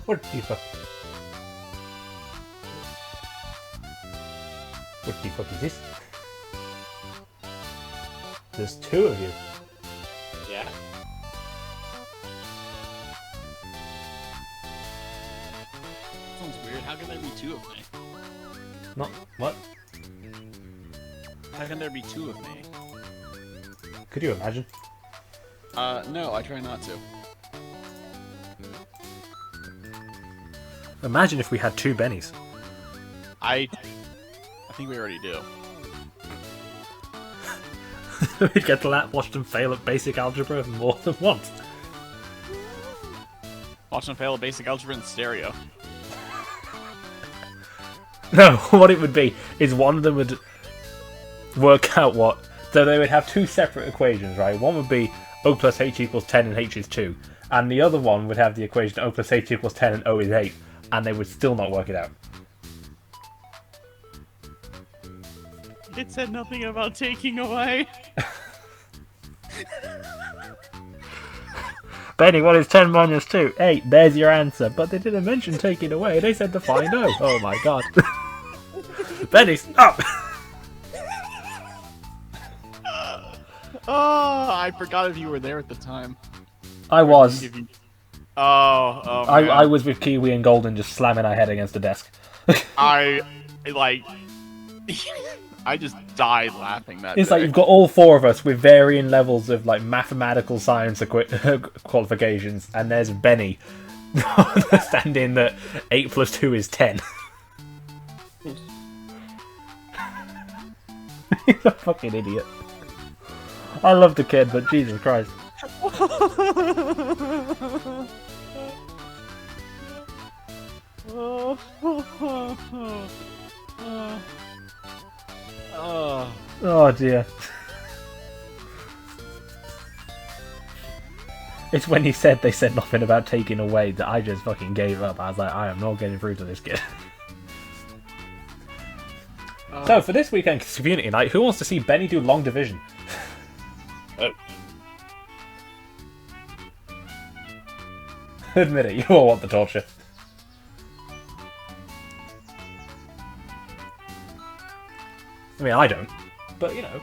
What the fuck? What the fuck is this? There's two of you. Yeah. Sounds weird. How can there be two of me? Not what? How can there be two of me? Could you imagine? No, I try not to. Imagine if we had two Bennies. I think we already do. We'd get to watch them fail at basic algebra more than once. Watch them fail at basic algebra in stereo. No, what it would be is one of them would work out what... So they would have two separate equations, right? One would be O plus H equals 10 and H is 2. And the other one would have the equation O plus H equals 10 and O is 8. And they would still not work it out. It said nothing about taking away. Benny, what is 10 minus 2? 8. There's your answer. But they didn't mention taking away. They said to find O. Oh my god. Benny, stop! Oh, I forgot if you were there at the time. I was. Oh, man. I was with Kiwi and Golden just slamming our head against the desk. I just died laughing that It's day. like you've got all four of us with varying levels of like mathematical science qualifications, and there's Benny understanding that 8 plus 2 is 10. He's a fucking idiot. I love the kid, but Jesus Christ. Oh dear. It's when he said they said nothing about taking away that I just fucking gave up. I was like, I am not getting through to this kid. So for this weekend's community night, who wants to see Benny do long division? Admit it, you all want the torture. I mean, I don't, but you know.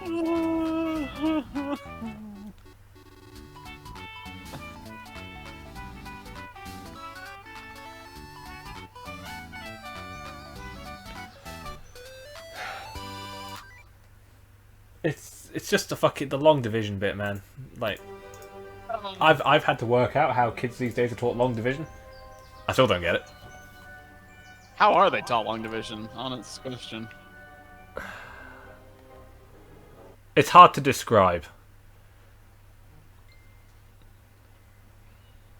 It's just the long division bit, man. Like, I've had to work out how kids these days are taught long division. I still don't get it. How are they taught long division? Honest question. It's hard to describe.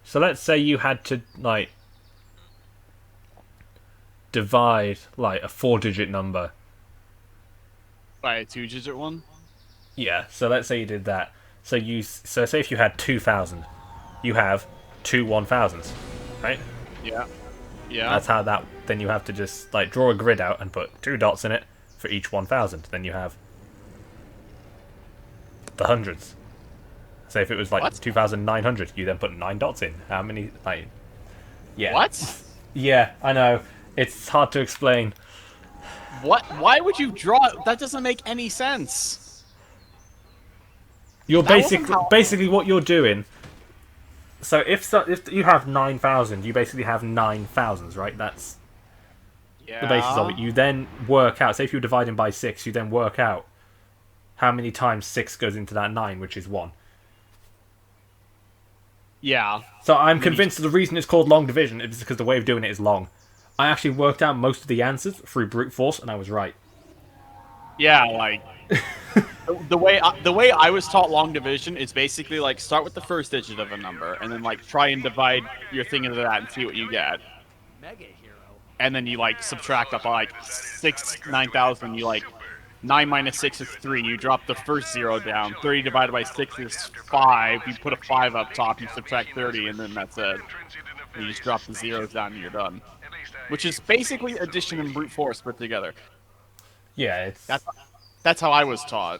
So let's say you had to, like, divide, like, a 4-digit number. By a 2-digit one? Yeah, so let's say you did that. So say if you had 2,000, you have 2 1,000s, right? Yeah. Yeah. That's how that... Then you have to just, like, draw a grid out and put 2 dots in it for each 1,000. Then you have the hundreds. Say if it was, like, What? 2,900, you then put 9 dots in. How many, like... Yeah. What? Yeah, I know. It's hard to explain. What? Why would you draw? That doesn't make any sense. You're That wasn't how- basically what you're doing. So if you have 9,000, you basically have 9,000s, right? That's Yeah. the basis of it. You then work out. Say if you're dividing by 6, you then work out how many times 6 goes into that 9, which is 1. Yeah. So I'm convinced the reason it's called long division is because the way of doing it is long. I actually worked out most of the answers through brute force, and I was right. Yeah, like the way I was taught long division is basically like start with the first digit of a number and then like try and divide your thing into that and see what you get. And then you like subtract up like 9,000. You like 9 minus 6 is 3. You drop the first 0 down. 30 divided by 6 is 5. You put a 5 up top. You subtract 30, and then that's it. You just drop the zeros down and you're done. Which is basically addition and brute force put together. Yeah, it's... That's how I was taught.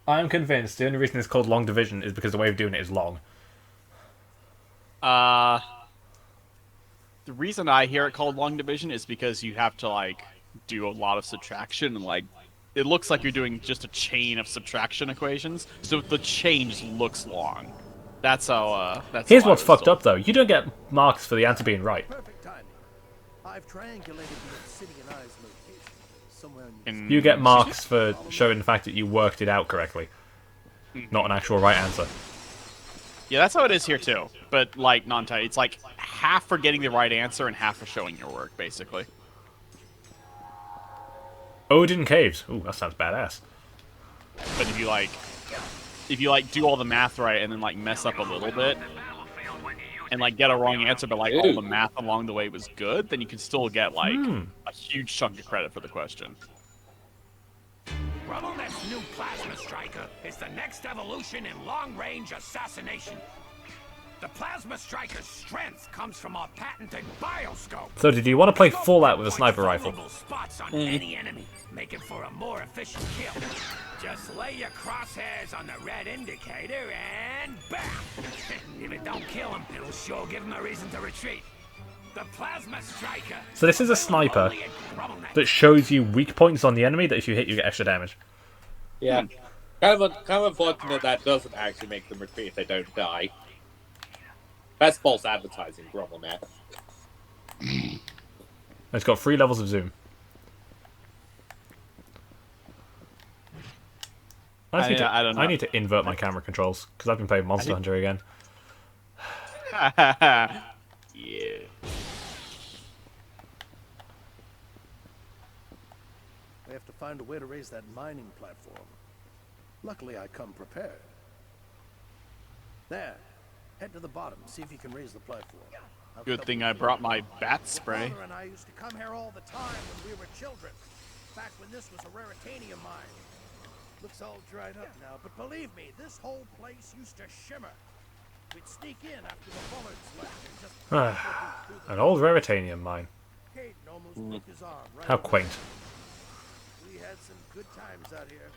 I'm convinced the only reason it's called long division is because the way of doing it is long. The reason I hear it called long division is because you have to like do a lot of subtraction and like it looks like you're doing just a chain of subtraction equations. So the change looks long. That's how. Here's I what's was fucked told. up though. You don't get marks for the answer being right. Perfect timing. I've triangulated the obsidian eye's location. Somewhere in In- You get marks for showing the fact that you worked it out correctly, not an actual right answer. Yeah, that's how it is here too. But like non-tight, it's like half for getting the right answer and half for showing your work, basically. Odin Caves. Ooh, that sounds badass. But if you like do all the math right and then like mess up a little bit and like get a wrong answer, but like all the math along the way was good, then you can still get like a huge chunk of credit for the question. Rumblenet's new plasma striker is the next evolution in long-range assassination. The plasma striker's strength comes from our patented bioscope. So did you want to play Fallout with a sniper rifle? Vulnerable spots on any enemy, making for a more efficient kill. Just lay your crosshairs on the red indicator and bam! If it don't kill him, it'll sure give him a reason to retreat. The plasma striker. So this is a sniper Only at Rumblenet. that shows you weak points on the enemy that if you hit you get extra damage. Yeah. Kind of unfortunate that doesn't actually make them retreat if they don't die. That's false advertising, Rumblenet. It's got 3 levels of zoom. I don't know. I need to invert my camera controls because I've been playing Monster Hunter again. Yeah. We have to find a way to raise that mining platform. Luckily, I come prepared. There. Head to the bottom. See if you can raise the platform. Good thing I brought my bat spray. Father and I used to come here all the time when we were children. Back when this was a raritanium mine. Looks all dried up now, but believe me, this whole place used to shimmer. We'd sneak in after the bullards left and just... An old Raritanium mine. Caden almost broke his arm right How away. quaint. We had some good times out here.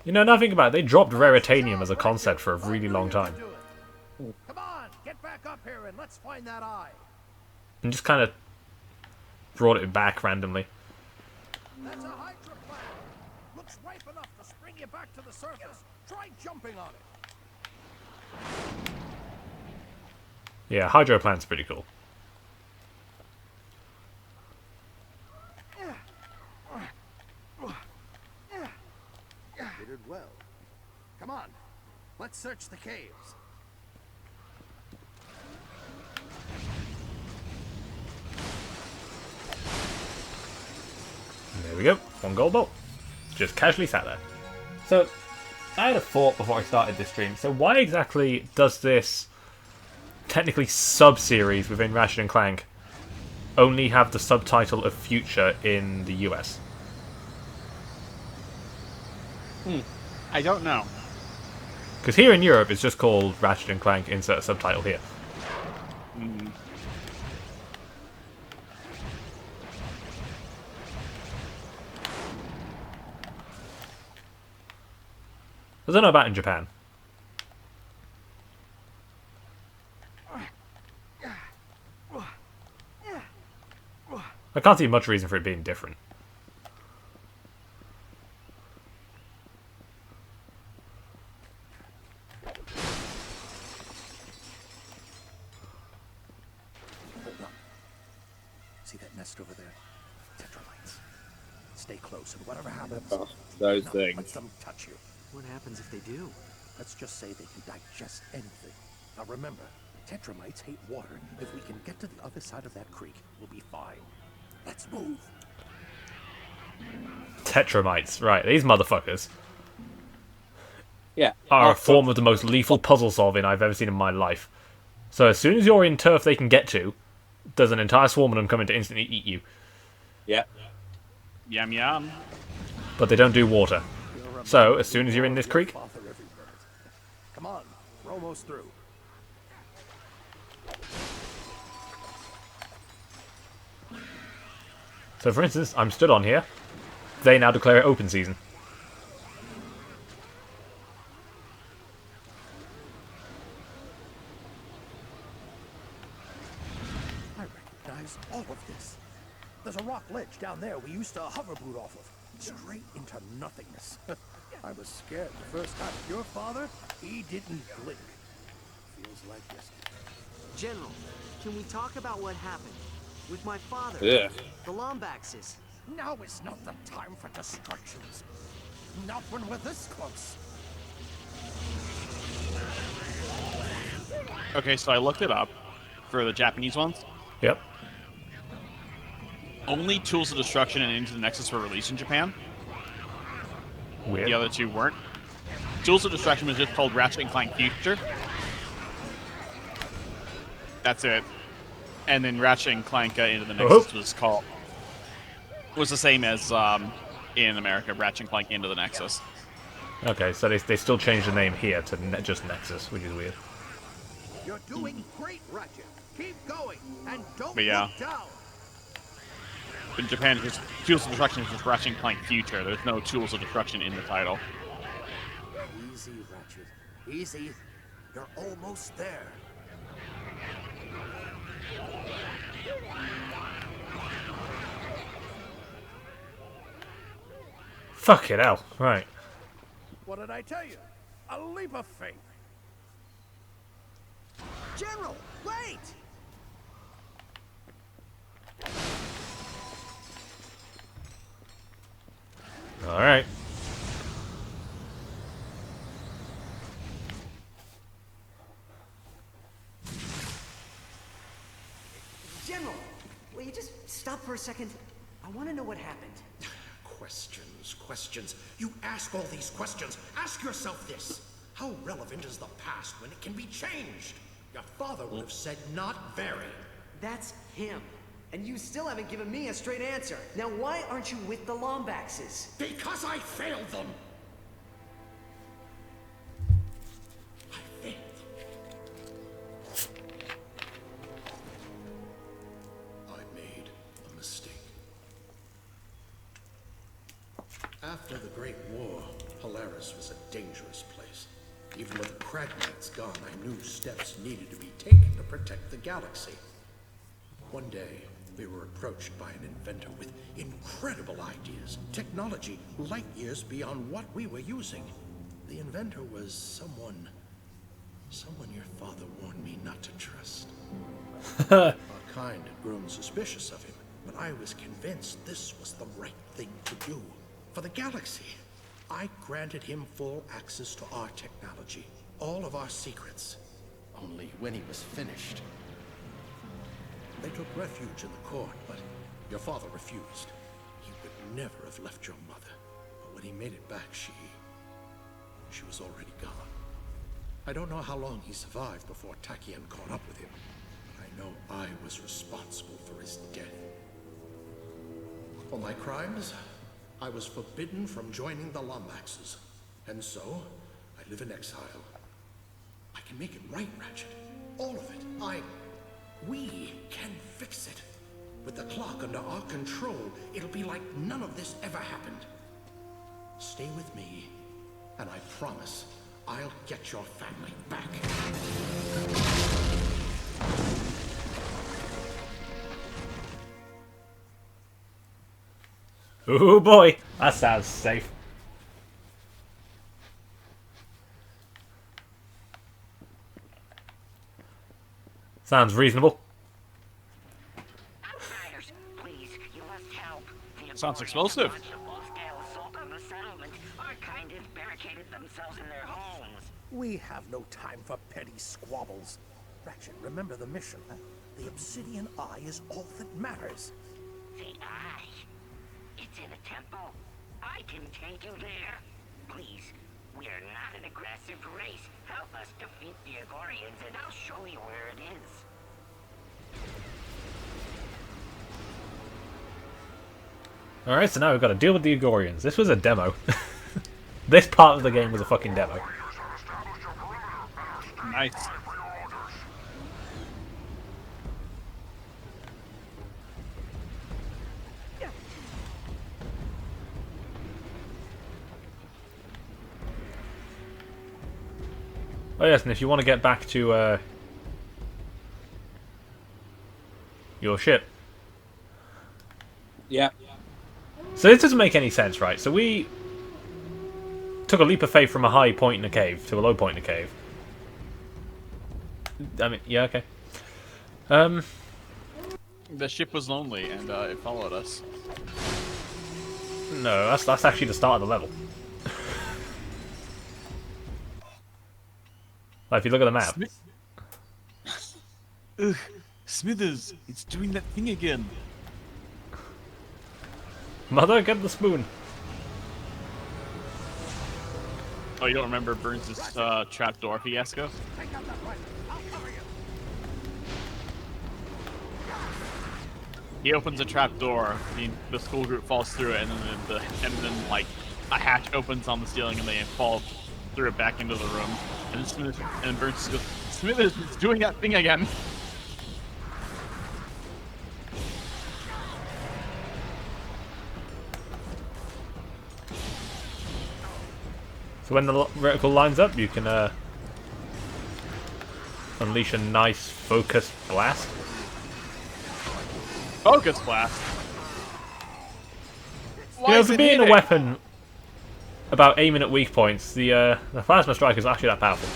You know, nothing about it. They dropped Raritanium as a concept for a really long time. Come on, get back up here and let's find that eye. And just kind of brought it back randomly. That's a hydroplan. Looks ripe enough to spring you back to the surface. Try jumping on it. Yeah, Hydroplant's pretty cool. You did well. Come on, let's search the caves. There we go. 1 gold bolt. Just casually sat there. So, I had a thought before I started this stream. So why exactly does this technically sub-series within Ratchet and Clank only have the subtitle of Future in the US? I don't know. Because here in Europe it's just called Ratchet and Clank, insert subtitle here. I don't know about in Japan. I can't see much reason for it being different. See that nest over there? Tetralites. Stay close, and whatever happens, Oh, those let things. them touch you. What happens if they do? Let's just say they can digest anything. Now remember, tetramites hate water. If we can get to the other side of that creek, we'll be fine. Let's move. Tetramites, right, these motherfuckers Yeah. are a form of the most lethal puzzle solving I've ever seen in my life. So as soon as you're in turf they can get to, there's an entire swarm of them coming to instantly eat you. Yeah. Yum yum. But they don't do water. So as soon as you're in this creek, Bother every bird. Come on, we're almost through. so for instance, I'm stood on here, they now declare it open season. ledge down there we used to hoverboard off of. Straight into nothingness. I was scared the first time. Your father, he didn't blink. Feels like yesterday. General, can we talk about what happened? With my father, Ugh. the Lombaxes. Now is not the time for distractions. Not when we're this close. Okay, so I looked it up for the Japanese ones. Yep. Only Tools of Destruction and Into the Nexus were released in Japan. Weird. The other two weren't. Tools of Destruction was just called Ratchet and Clank Future. That's it. And then Ratchet and Clank Into the Nexus was the same as in America, Ratchet and Clank Into the Nexus. Okay, so they still changed the name here to just Nexus, which is weird. You're doing great, Ratchet. Keep going and don't But yeah. look down. In Japan, just Tools of Destruction is just Ratchet and Clank Future. There's no Tools of Destruction in the title. Easy, Ratchet. Easy. You're almost there. Fuck it hell. Right. What did I tell you? A leap of faith. General, wait! Alright. General, will you just stop for a second? I want to know what happened. Questions. You ask all these questions. Ask yourself this. How relevant is the past when it can be changed? Your father would have said not very. That's him. And you still haven't given me a straight answer. Now why aren't you with the Lombaxes? Because I failed them. I failed them. I made a mistake. After the Great War, Polaris was a dangerous place. Even with the Kragnites gone, I knew steps needed to be taken to protect the galaxy. One day, we were approached by an inventor with incredible ideas, technology light years beyond what we were using. The inventor was someone your father warned me not to trust. Our kind had grown suspicious of him, but I was convinced this was the right thing to do. For the galaxy, I granted him full access to our technology, all of our secrets. Only when he was finished, they took refuge in the court, but your father refused. He would never have left your mother. But when he made it back, she was already gone. I don't know how long he survived before Tachyon caught up with him, but I know I was responsible for his death. For my crimes, I was forbidden from joining the Lombaxes, and so I live in exile. I can make it right, Ratchet. All of it. We can fix it. With the clock under our control, it'll be like none of this ever happened. Stay with me, and I promise I'll get your family back. Oh boy, that sounds safe. Sounds reasonable. Outsiders, please, you must help. The Sounds Emporium explosive. launched a full-scale assault on the settlement. Our kind have barricaded themselves in their homes. We have no time for petty squabbles. Ratchet, remember the mission. The Obsidian Eye is all that matters. The Eye. It's in a temple. I can take you there. Please, we are not an aggressive race. Help us defeat the Agorians, and I'll show you where it is. Alright, so now we've got to deal with the Agorians. This was a demo. This part of the game was a fucking demo. Nice. Oh yes, and if you want to get back to your ship, Yeah. So this doesn't make any sense, right? So we took a leap of faith from a high point in a cave to a low point in a cave. I mean, yeah, okay. The ship was lonely and it followed us. No, that's actually the start of the level. Like, if you look at the map. Ugh, Smithers, it's doing that thing again. Mother, get the spoon. Oh, you don't remember Burns' trapdoor fiasco? Take out that rifle. I'll cover you. He opens a trapdoor, the school group falls through it, and then like a hatch opens on the ceiling, and they fall through it back into the room. And Burns goes, Smithers is doing that thing again. So when the reticle lines up, you can unleash a nice focused blast. Focus blast. You know, for being a weapon about aiming at weak points, the plasma strike is actually that powerful.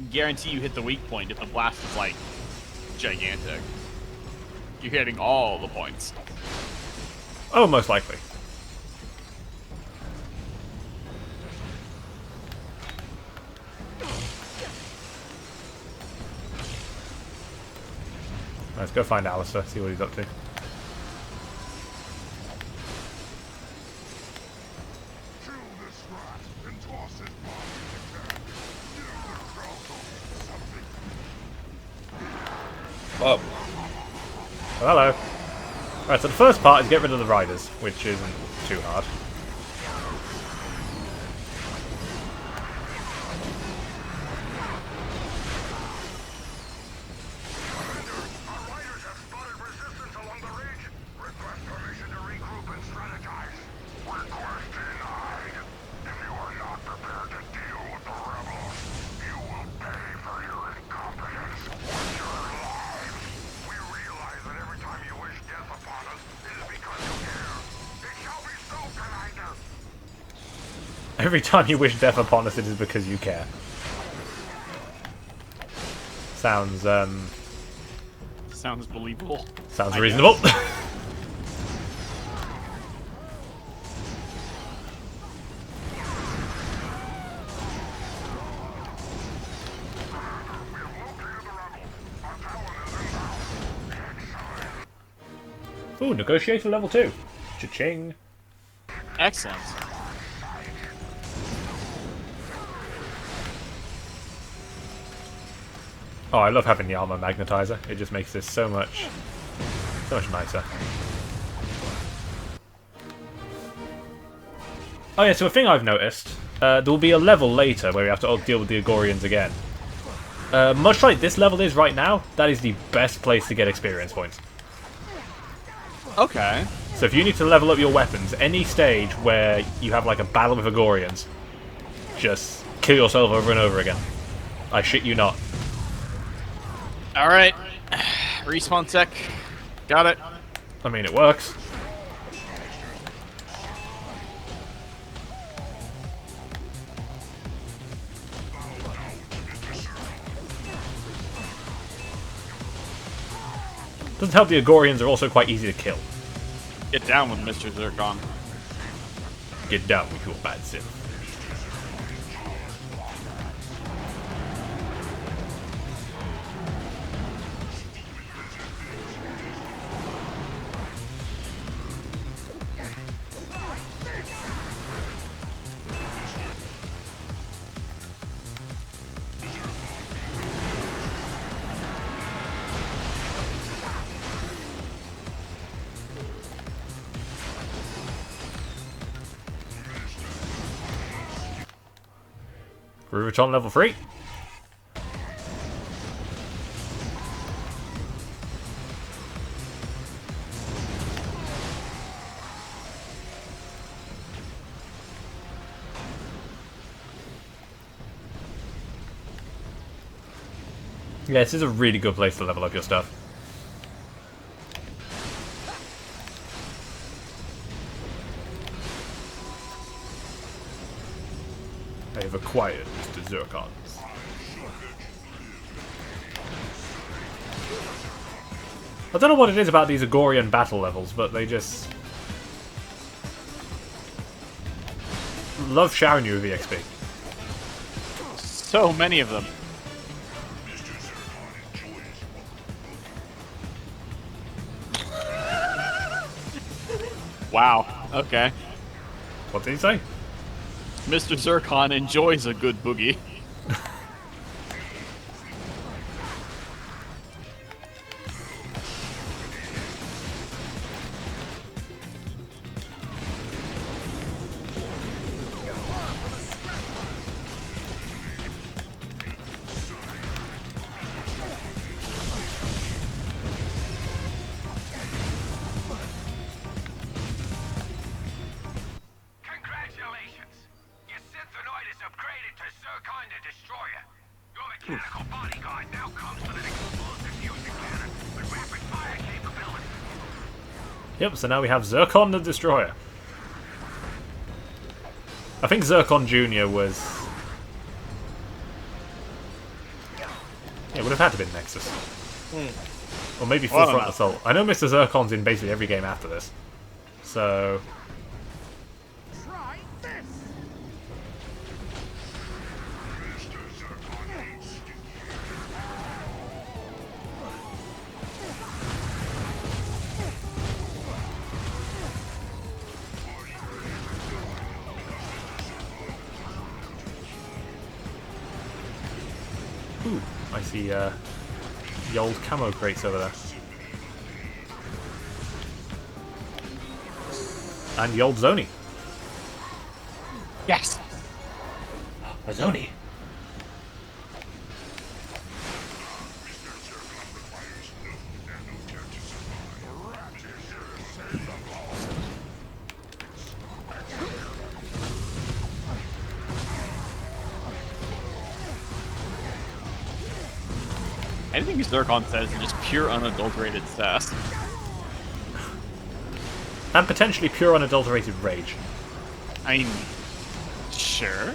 Guarantee you hit the weak point if the blast is like gigantic. You're hitting all the points. Oh, most likely. Let's go find Alistair, see what he's up to. Whoa. Oh, hello. Right, so the first part is get rid of the riders, which isn't too hard. Every time you wish death upon us, it is because you care. Sounds, Sounds believable. sounds reasonable. Ooh, negotiator level 2. Cha-ching. Excellent. Oh, I love having the armor magnetizer. It just makes this so much nicer. Oh yeah, so a thing I've noticed, there will be a level later where we have to deal with the Agorians again. Much like this level is right now, that is the best place to get experience points. Okay. So if you need to level up your weapons, any stage where you have like a battle with Agorians, just kill yourself over and over again. I shit you not. Alright. Respawn sec. Got it. I mean, it works. Doesn't help the Agorians are also quite easy to kill. Get down with Mr. Zircon. Get down with your bad sim. Rubiton level 3. Yeah, this is a really good place to level up your stuff. I have acquired Mr. Zircons. I don't know what it is about these Agorian battle levels, but they just... love showering you with EXP. So many of them. Wow. Okay. What did he say? Mr. Zircon enjoys a good boogie. Congratulations! Your Synthenoid is upgraded to Zircon the Destroyer. Your mechanical bodyguard now comes with an explosive fusion cannon with rapid fire capability. Yep, so now we have Zircon the Destroyer. I think Zircon Jr. was... yeah, it would have had to be Nexus. Or maybe Full Well, I don't Front know. Assault. I know Mr. Zircon's in basically every game after this. So... Try this! ooh, I see the old camo crates over there. And the old Zoni. Yes. A Zoni. Anything Zircon says is just pure unadulterated sass. And potentially pure unadulterated rage. I mean, sure.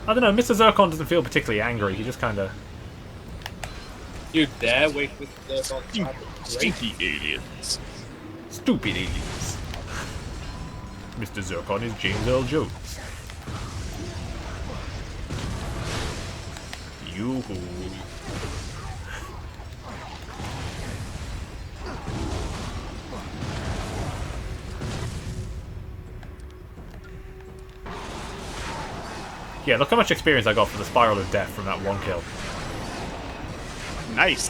I don't know, Mr. Zircon doesn't feel particularly angry, he just kinda... You dare wait with the Stinky aliens. stupid aliens. Mr. Zircon is James Earl Jones. Yoo-hoo. Yeah, look how much experience I got for the Spiral of Death from that one kill. Nice.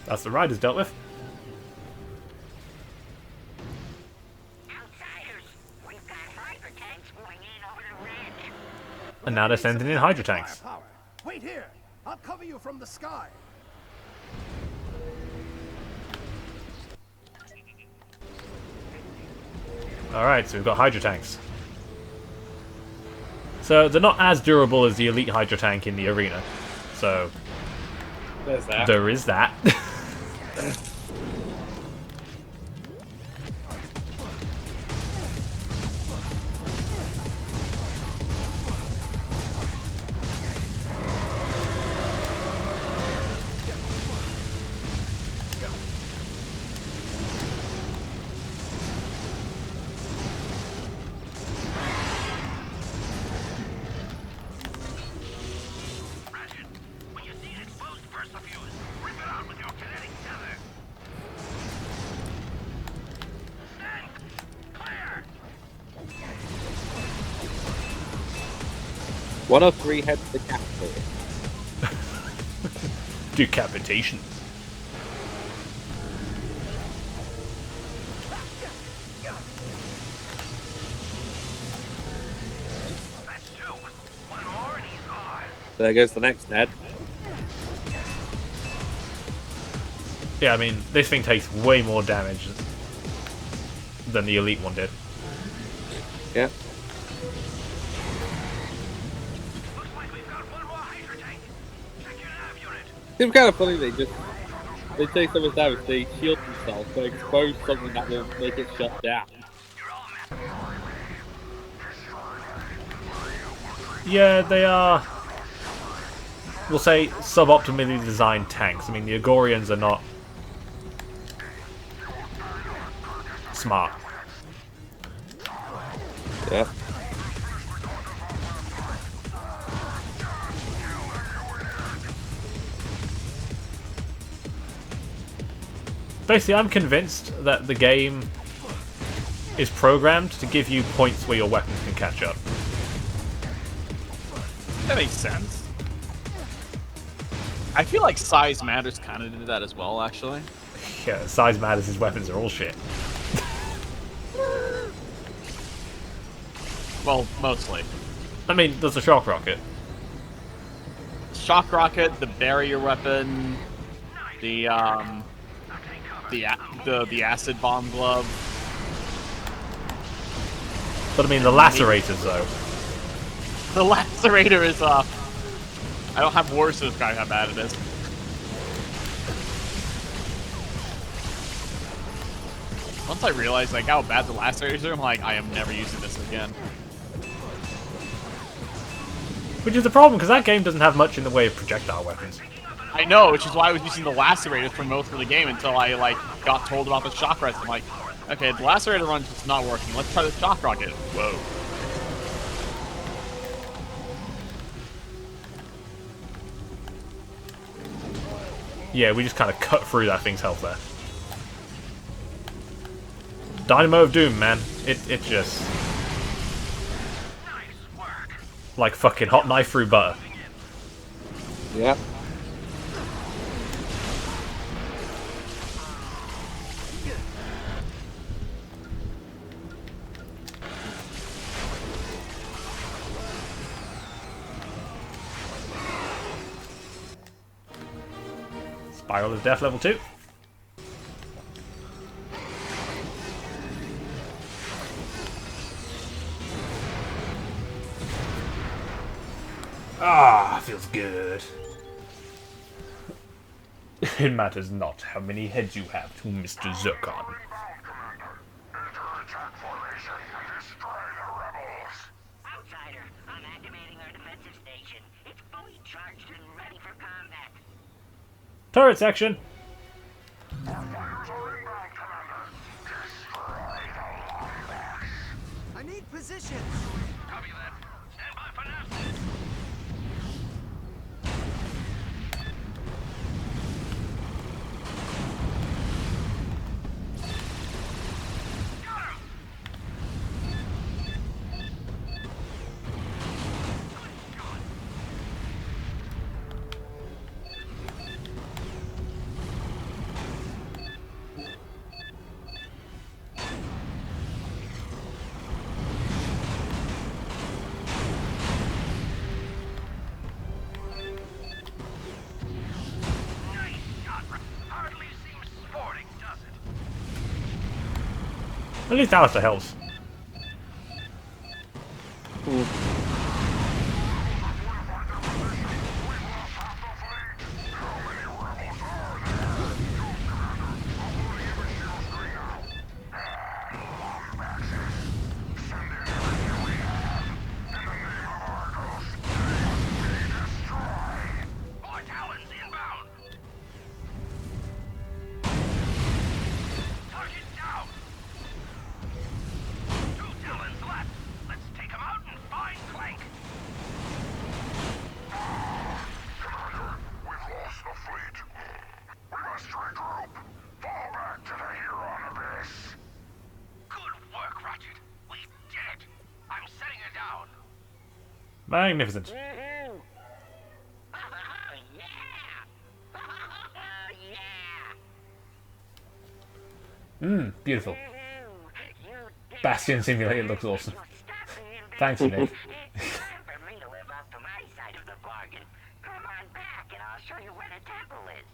That's the riders dealt with. Outsiders, we've got hyper tanks moving in over the ridge. And now they're sending in Hydra tanks. Firepower. Wait here. I'll cover you from the sky. Alright, so we've got Hydra tanks. So they're not as durable as the elite Hydra tank in the arena. So There's that. there is that. Ratchet, when you see an exposed burst of fuse, rip it out with your kinetic tether. Clank, clear. 103 heads decapitated. Decapitation. There goes the next Ned. Yeah, I mean, this thing takes way more damage than the Elite one did. Yeah. It's kind of funny they take so much damage, they shield themselves, but expose something that will make it shut down. Yeah, they are, we'll say, suboptimally designed tanks. I mean, the Agorians are not smart. Yeah. Basically, I'm convinced that the game is programmed to give you points where your weapons can catch up. That makes sense. I feel like size matters kind of did that as well, actually. Yeah, size matters, his weapons are all shit. Well, mostly. I mean, there's a shock rocket. Shock rocket, the barrier weapon, the acid bomb glove. But I mean, the lacerators, though. The lacerator is I don't have words to describe how bad it is. Once I realized like how bad the lacerators are, I'm like, I am never using this again. Which is the problem, because that game doesn't have much in the way of projectile weapons. I know, which is why I was using the lacerators for most of the game until I like got told about the shock rocket. I'm like, okay, the lacerator run's just not working. Let's try the shock rocket. Whoa. Yeah, we just kind of cut through that thing's health there. Dynamo of Doom, man. It just... like fucking hot knife through butter. Yeah. Spiral of Death level 2. Ah, feels good. It matters not how many heads you have to Mr. Zircon. Outsider, I'm activating our defensive station. It's fully charged and ready for combat. Turret section. I need positions. Copy that. Stand by for now. At least Alistair helps. Magnificent. Yeah! yeah! Beautiful. Bastion Simulator looks awesome. Thanks, Nick. Time for me to live up to my side of the bargain. Come on back and I'll show you where the temple is.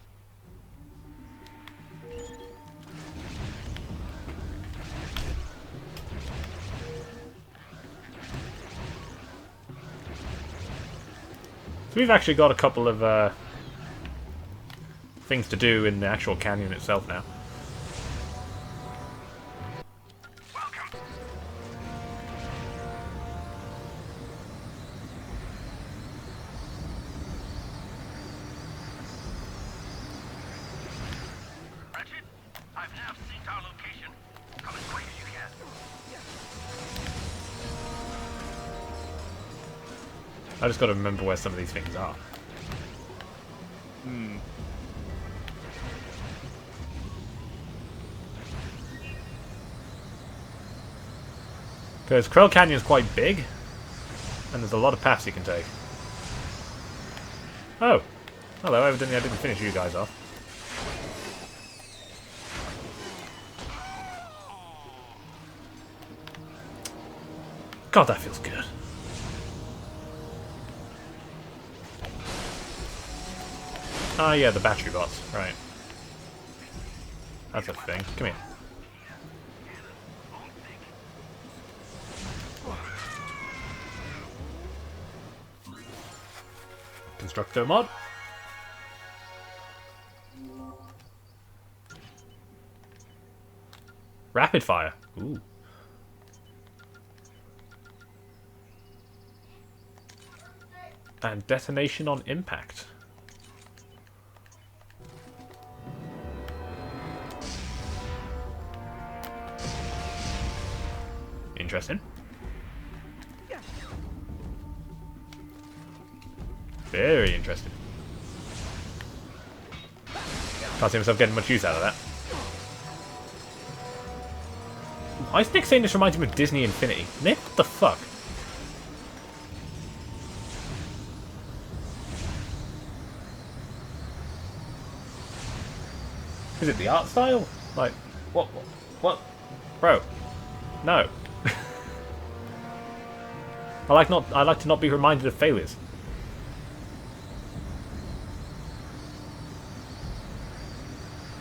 So we've actually got a couple of things to do in the actual canyon itself now. Ratchet, I've now synced our location. Come as quick as you can. I just got to remember where some of these things are. Because Krill Canyon's quite big, and there's a lot of paths you can take. Oh! Hello, evidently I didn't finish you guys off. God, that feels good. Ah, yeah, the battery bots, right. That's a thing. Come here. Constructor mod. Rapid fire. Ooh. And detonation on impact. Interesting. Very interesting. Can't see myself getting much use out of that. Why is Nick saying this reminds him of Disney Infinity? Nick, what the fuck? Is it the art style? Like, what? Bro, no. I like to not be reminded of failures.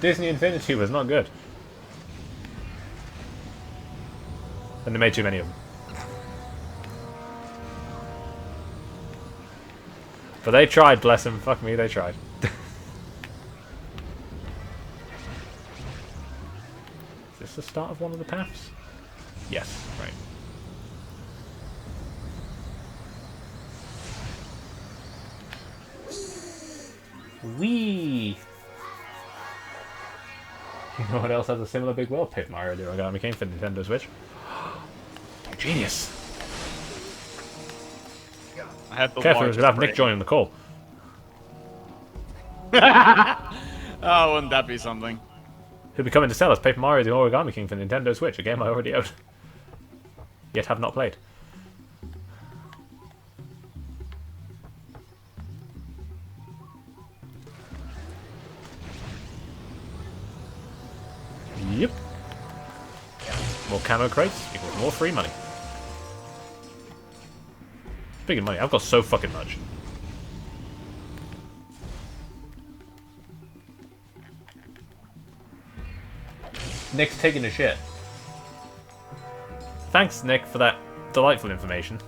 Disney Infinity was not good. And they made too many of them. But they tried, bless them. Fuck me, they tried. Is this the start of one of the paths? Yes, right. Whee! You know what else has a similar big world? Paper Mario The Origami King for Nintendo Switch. Genius! I had the Careful, we're largest gonna have Nick brain. joining the call. Oh, wouldn't that be something? He'll be coming to sell us Paper Mario The Origami King for Nintendo Switch, a game I already own. Yet have not played. Yep. More camo crates equals more free money. Speaking of money, I've got so fucking much. Nick's taking a shit. Thanks, Nick, for that delightful information.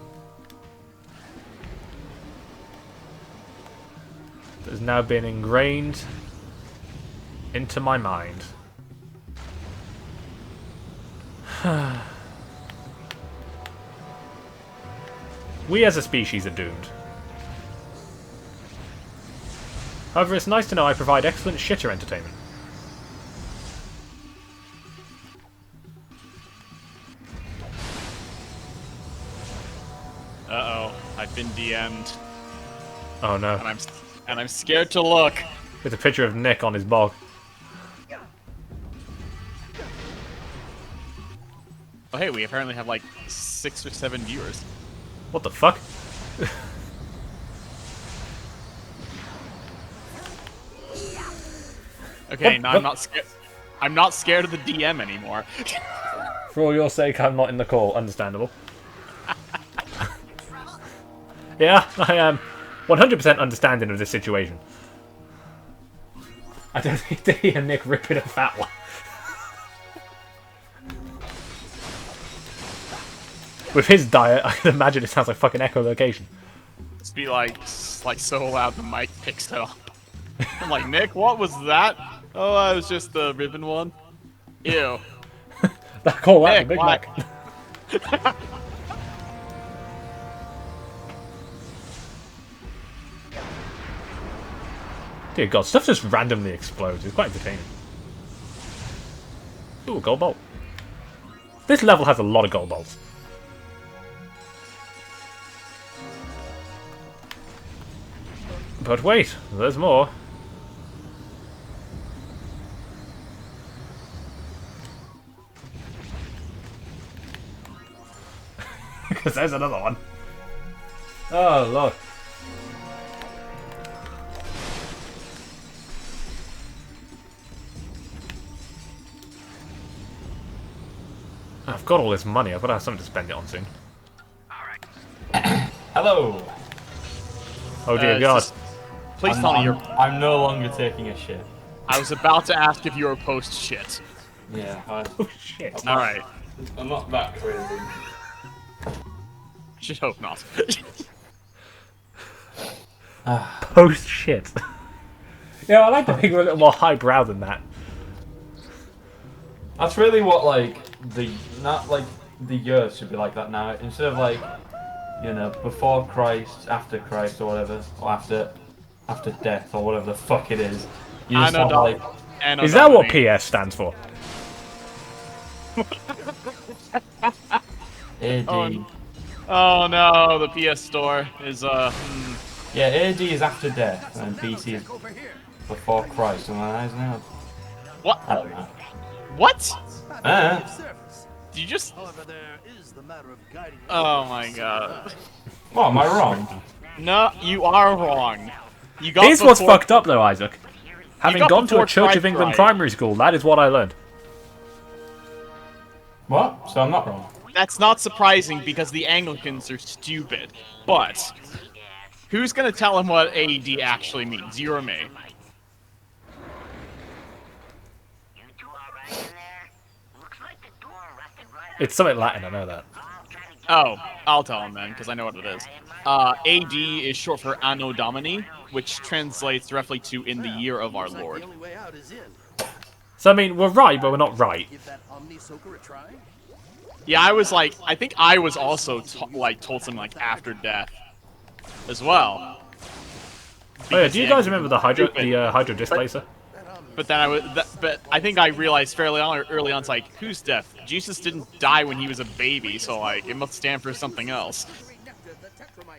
That has now been ingrained into my mind. We as a species are doomed. However, it's nice to know I provide excellent shitter entertainment. Uh-oh, I've been DM'd, Oh no. and I'm scared to look. There's a picture of Nick on his bog. Oh hey, we apparently have like 6 or 7 viewers. What the fuck? Okay, What- now I'm not scared. I'm not scared of the DM anymore. For all your sake, I'm not in the call. Understandable. Yeah, I am 100% understanding of this situation. I don't need to hear Nick ripping a fat one. With his diet, I can imagine it sounds like fucking echolocation. Just be like so loud the mic picks it up. I'm like, Nick, what was that? Oh, I was just the ribbon one. Ew. Call that Nick, a Big why- Mac. Dear God, stuff just randomly explodes. It's quite entertaining. Ooh, gold bolt. This level has a lot of gold bolts. But wait, there's more. Because there's another one. Oh, Lord. I've got all this money. I've got to have something to spend it on soon. Hello. Oh, dear it's God. just- please tell me you're. I'm no longer taking a shit. I was about to ask if you were post shit. Yeah, Oh, shit. All right. I'm not that crazy. Should hope not. Post shit. Yeah, I like to think we're a little more highbrow than that. That's really what the years should be like that now. Instead of before Christ, after Christ, or whatever, or after death, or whatever the fuck it is. You just have like. Is that what PS stands for? AD. Oh no, the PS Store is Yeah, AD is after death, and PC is before Christ, and that isn't it? What? I don't know. What? Did you just? However, there is the matter of guiding. Oh my god. What, am I wrong? No, you are wrong. You got. Here's what's before- fucked up, though, Isaac. Having got gone to a before Church of Christ England right. primary school, that is what I learned. What? So I'm not wrong. That's not surprising because the Anglicans are stupid. But who's gonna tell him what AED actually means? You or me? You two all right in there? Looks like the door rusted right out. It's something Latin, I know that. Oh, I'll tell him then, because I know what it is. AD is short for Anno Domini, which translates roughly to in the year of our Looks like Lord. the only way out is in. So, I mean, we're right, but we're not right. Give that Omni Soaker a try. Yeah, I was like, I think I was also told something like after death, as well. Oh yeah, Because do you the guys remember the Anglicans- hydro displacer? But then but I think I realized fairly early on, it's like, who's death? Jesus didn't die when he was a baby, so like, it must stand for something else.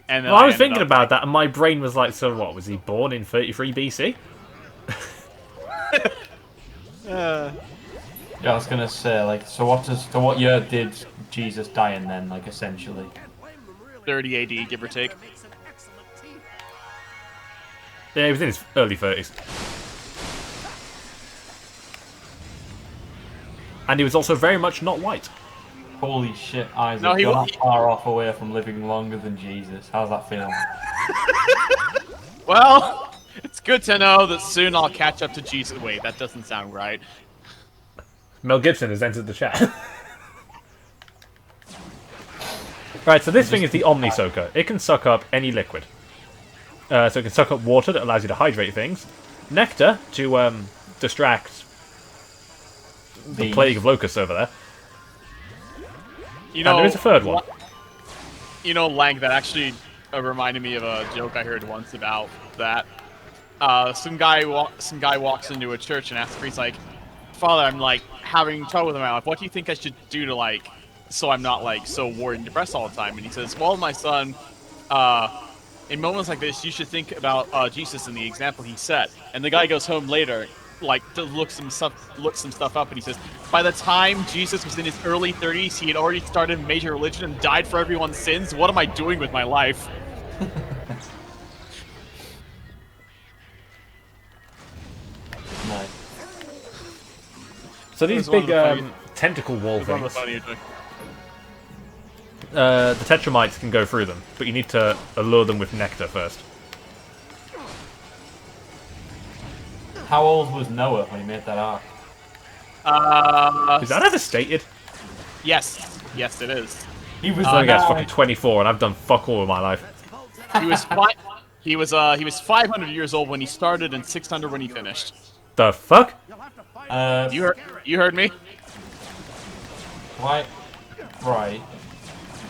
And then Well, I was ended thinking up, about that, and my brain was like, so what, was he born in 33 BC? Yeah, I was gonna say, like, so what year did Jesus die in then, like, essentially? 30 AD, give or take. Yeah, he was in his early 30s. And he was also very much not white. Holy shit, Isaac, No, he you're wa- not far off away from living longer than Jesus. How's that feeling? Well, it's good to know that soon I'll catch up to Jesus. Wait, that doesn't sound right. Mel Gibson has entered the chat. Right, so this thing is the Omni Soaker. It can suck up any liquid. So it can suck up water that allows you to hydrate things. Nectar to distract the plague of locusts over there. You know, And there is a third one. You know, Lang, that actually reminded me of a joke I heard once about that. Some guy walks into a church and asks the priest, like, Father, I'm like having trouble with my life. What do you think I should do to like, so I'm not like so worried and depressed all the time? And he says, well, my son, in moments like this, you should think about Jesus and the example he set. And the guy goes home later, like to look some stuff up, and he says, by the time Jesus was in his early 30s, he had already started a major religion and died for everyone's sins. What am I doing with my life? Nice. So these It was one big of the funny- tentacle wall It's one of the things. funnier jokes. the Tetramites can go through them, but you need to allure them with nectar first. How old was Noah when he made that arc? Is that ever stated? Yes. Yes, it is. He was I guess fucking 24, and I've done fuck all with my life. He was 500 years old when he started and 600 when he finished. The fuck? You heard me? Right. Right.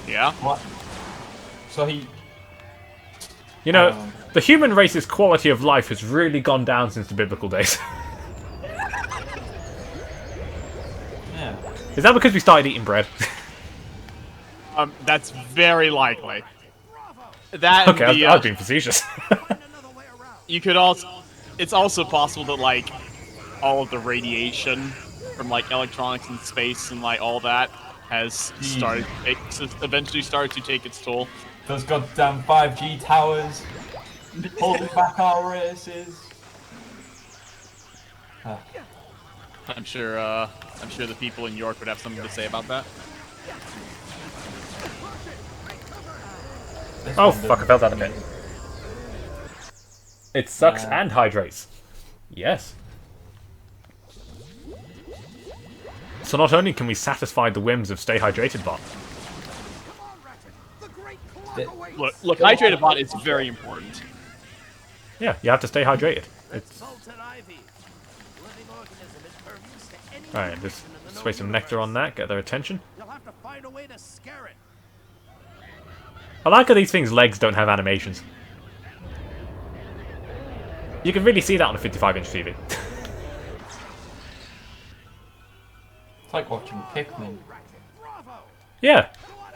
Yeah. What? So he... You know, the human race's quality of life has really gone down since the biblical days. Yeah. Is that because we started eating bread? That's very likely. That Okay, and the, I've been facetious. you could also. It's also possible that like all of the radiation from like electronics in space and like all that has started. It's eventually started to take its toll. Those goddamn 5G towers holding back our races. I'm sure the people in York would have something to say about that. Oh fuck, I fell out of it. It sucks and hydrates. Yes. So not only can we satisfy the whims of Stay Hydrated Bot. Look, Hydrated Bot is very important. Yeah, you have to stay hydrated. It's... Alright, just spray some nectar on that, get their attention. I like how these things' legs don't have animations. You can really see that on a 55-inch TV. It's like watching Pikmin. Yeah,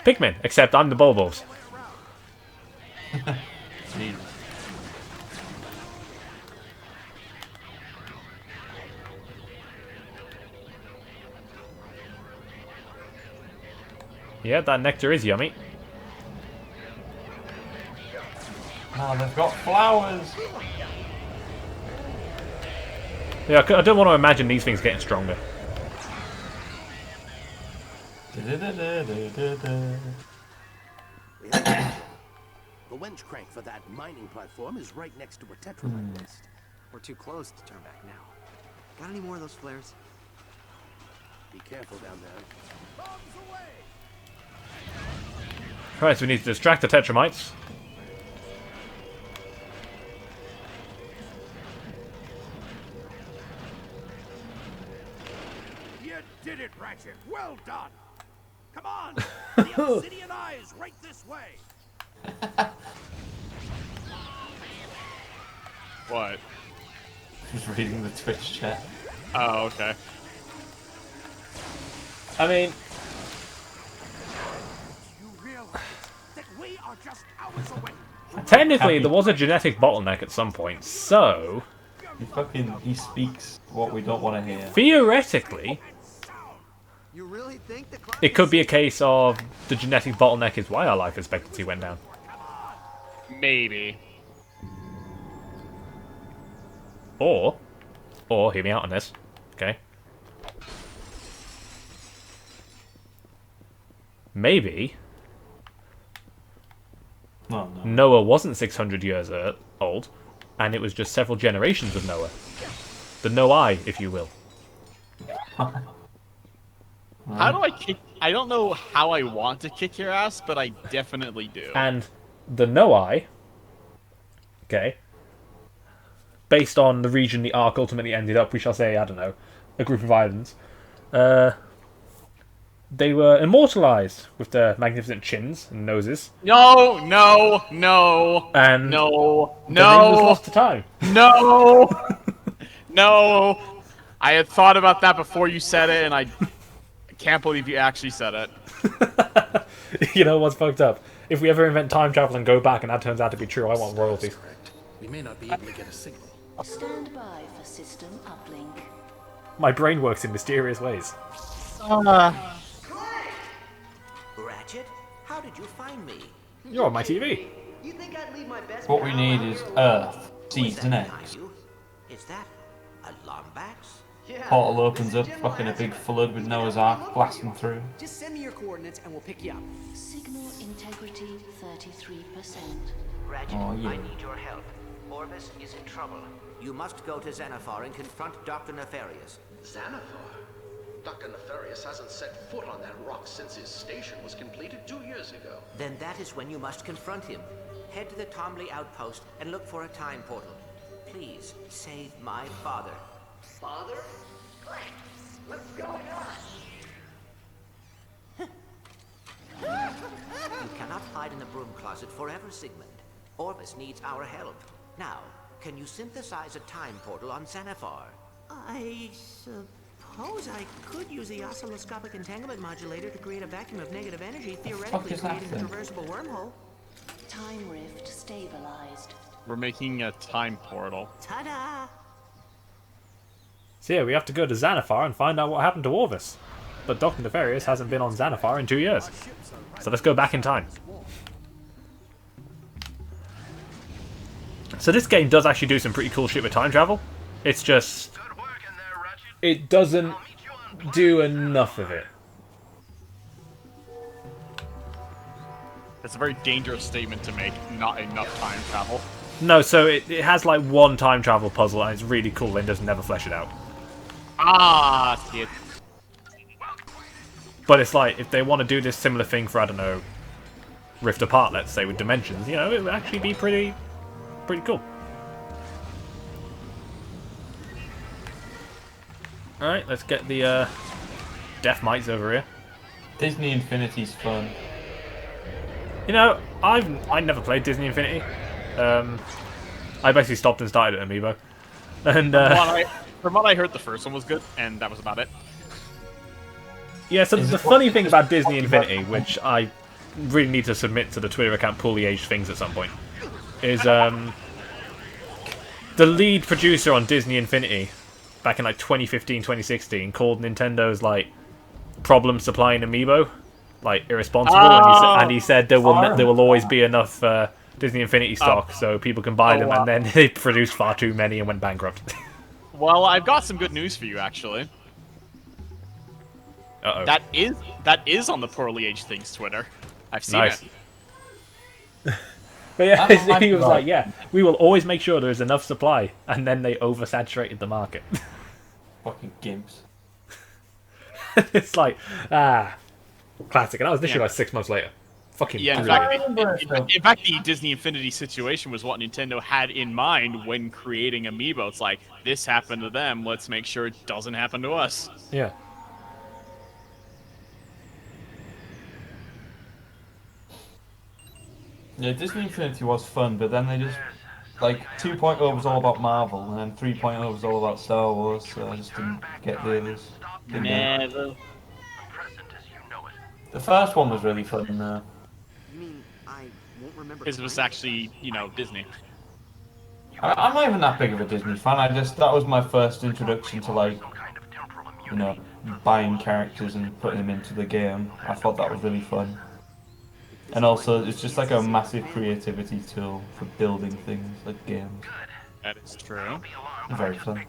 Pikmin, except I'm the Bulbos. Yeah, that nectar is yummy. Oh, they've got flowers! Yeah, I don't want to imagine these things getting stronger. The winch crank for that mining platform is right next to a tetramite nest. We're too close to turn back now. Got any more of those flares? Be careful down there. Alright, so we need to distract the Tetramites. You did it, Ratchet. Well done. Come on. The obsidian eye is right this way. What? He's reading the Twitch chat. Oh, okay. I mean... You realize that we are just hours away. Technically, there was a genetic bottleneck at some point, so... He speaks what we don't want to hear. Theoretically, You really think the clock it could be a case of the genetic bottleneck is why our life expectancy went down. Maybe. Or, hear me out on this, okay? Maybe Oh, no. Noah wasn't 600 years old, and it was just several generations of Noah. The Noai, if you will. How do I kick? I don't know how I want to kick your ass, but I definitely do. And the Noai, okay, based on the region the arc ultimately ended up, we shall say, I don't know, a group of islands, they were immortalized with their magnificent chins and noses. No. And No. the ring was lost to time. No. No. I had thought about that before you said it, and I can't believe you actually said it. You know what's fucked up? If we ever invent time travel and go back and that turns out to be true, I want royalties. We may not be able to get a signal. Stand by for system uplink. My brain works in mysterious ways. Ratchet, how did you find me? You're on my TV. You think I'd leave my best What we need is Earth, seeds, and eggs. Is that a Lombax? Yeah. portal opens up, fucking a big flood with Noah's Ark blasting through. Just send me your coordinates and we'll pick you up. Signal integrity 33%. Ratchet, Oh, yeah. I need your help. Orvis is in trouble. You must go to Xanathar and confront Dr. Nefarious. Xanathar? Dr. Nefarious hasn't set foot on that rock since his station was completed 2 years ago. Then that is when you must confront him. Head to the Tomley outpost and look for a time portal. Please, save my father. Father? Clank, what's going on? You cannot hide in the broom closet forever, Sigmund. Orvis needs our help. Now, can you synthesize a time portal on Xanathar? I suppose I could use the oscilloscopic entanglement modulator to create a vacuum of negative energy, theoretically is that creating a thing? traversable wormhole. Time rift stabilized. We're making a time portal. Ta-da! So yeah, we have to go to Xanathar and find out what happened to Orvis. But Dr. Nefarious hasn't been on Xanathar in 2 years. So let's go back in time. So this game does actually do some pretty cool shit with time travel. It's just... it doesn't do enough of it. It's a very dangerous statement to make, not enough time travel. No, so it has like one time travel puzzle and it's really cool and doesn't never flesh it out. Ah, shit. But it's like, if they want to do this similar thing for, I don't know, Rift Apart, let's say, with Dimensions, you know, it would actually be pretty cool. Alright, let's get the death mites over here. Disney Infinity's fun. You know, I never played Disney Infinity. I basically stopped and started at Amiibo. And From what I heard, the first one was good, and that was about it. yeah, so the funny thing about Disney Infinity, which I really need to submit to the Twitter account Poorly Aged Things at some point, is the lead producer on Disney Infinity back in like 2015, 2016 called Nintendo's like problem supplying Amiibo like irresponsible, and he said there will always be enough Disney Infinity stock so people can buy them, and then they produced far too many and went bankrupt. Well, I've got some good news for you, actually. Uh-oh. That is on the Poorly Aged Things Twitter. I've seen Nice. it. But yeah, he was like, yeah, we will always make sure there is enough supply, and then they oversaturated the market. Fucking gimps. It's like, classic. And that was literally like 6 months later. Fucking Yeah, in fact, the Disney Infinity situation was what Nintendo had in mind when creating Amiibo. It's like, this happened to them, let's make sure it doesn't happen to us. Yeah. Yeah, Disney Infinity was fun, but then they just... like, 2.0 was all about Marvel, and then 3.0 was all about Star Wars, so I just didn't get the others. Never. The first one was really fun, though. You mean I won't remember? Because it was actually, you know, Disney. I'm not even that big of a Disney fan, that was my first introduction to, like, you know, buying characters and putting them into the game. I thought that was really fun. And also, it's just like a massive creativity tool for building things, like games. That is true. Very fun.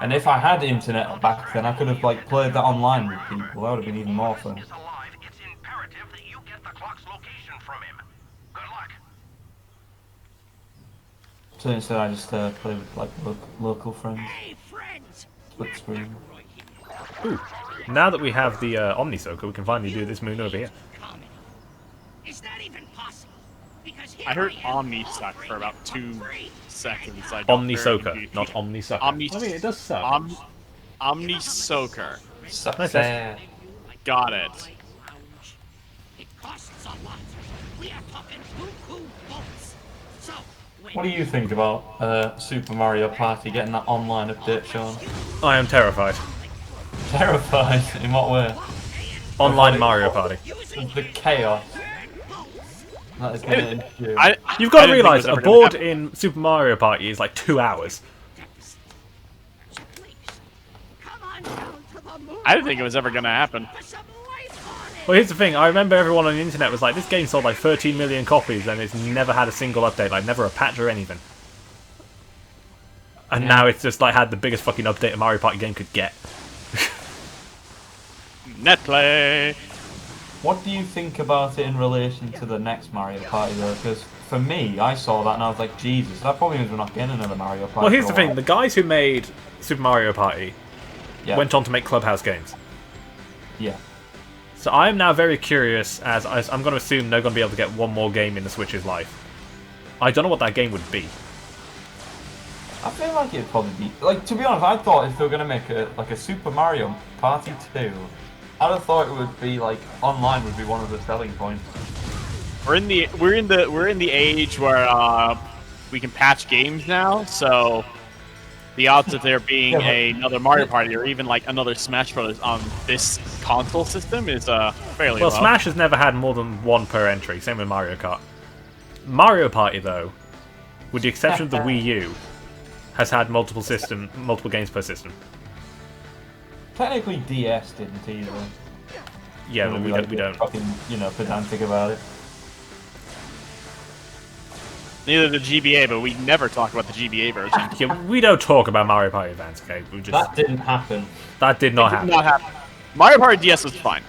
And if I had internet back then, I could have like played that online with people. That would have been even more fun. So instead, I just play with like local friends. Split screen. Ooh. Now that we have the Omnisoka, we can finally do this moon over here. Is that even possible? Because I heard Omni suck for about 2 seconds. I don't very Omnisoka, confused. not Omnisoka. I mean, it does suck. Omnisoker. Success. Got it. it costs a lot. We are talking buku bolts. So, What do you think about Super Mario Party getting that online update, Sean? I am terrified. Terrified? In what way? Online Mario Party. The chaos. That is gonna ensue. You've got to I didn't think realise it was a ever gonna board happen. in Super Mario Party is like 2 hours. I didn't think it was ever going to happen. Well, here's the thing. I remember everyone on the internet was like, this game sold like 13 million copies and it's never had a single update, like never a patch or anything. And now it's just like had the biggest fucking update a Mario Party game could get. Netplay. What do you think about it in relation to the next Mario Party though? Because for me, I saw that and I was like, Jesus, that probably means we're not getting another Mario Party. Well, here's for the a thing: while. the guys who made Super Mario Party went on to make Clubhouse games. Yeah. So I am now very curious, as I'm going to assume they're going to be able to get one more game in the Switch's life. I don't know what that game would be. I feel like it'd probably be like, to be honest, I thought if they were gonna make a Super Mario Party 2, I'd have thought it would be like online would be one of the selling points. We're in the age where we can patch games now, so the odds of there being another Mario Party or even like another Smash Bros on this console system is fairly low. Well, Smash has never had more than one per entry. Same with Mario Kart. Mario Party, though, with the exception of the Wii U, has had multiple games per system. Technically, DS didn't either. Yeah, but we don't. Fucking, pedantic about it. Neither the GBA, but we never talk about the GBA version. Yeah, we don't talk about Mario Party Advance, okay? That didn't happen. That did not happen. Did not happen. Mario Party DS was fine.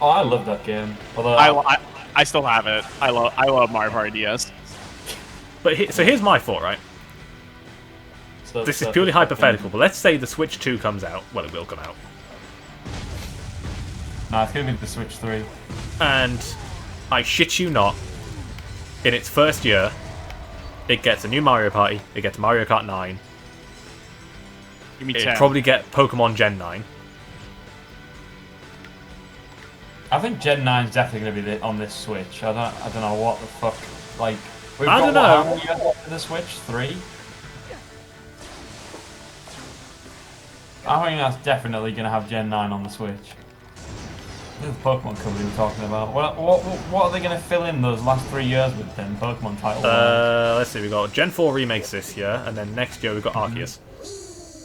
Oh, I love that game. Although I still have it. I love Mario Party DS. But so here's my thought, right? So this is purely hypothetical, but let's say the Switch 2 comes out. Well, it will come out. Nah, it's gonna be the Switch 3. And I shit you not, in its first year, it gets a new Mario Party, it gets Mario Kart 9. It'd probably get Pokemon Gen 9. I think Gen 9 is definitely going to be on this Switch. I don't know what the fuck. Like, I don't know. How many years left for the Switch? 3? I think that's definitely going to have Gen 9 on the Switch. This is the Pokemon cover we were talking about. What are they going to fill in those last 3 years with then? Pokemon titles? Let's see, we got Gen 4 remakes this year, and then next year we got Arceus.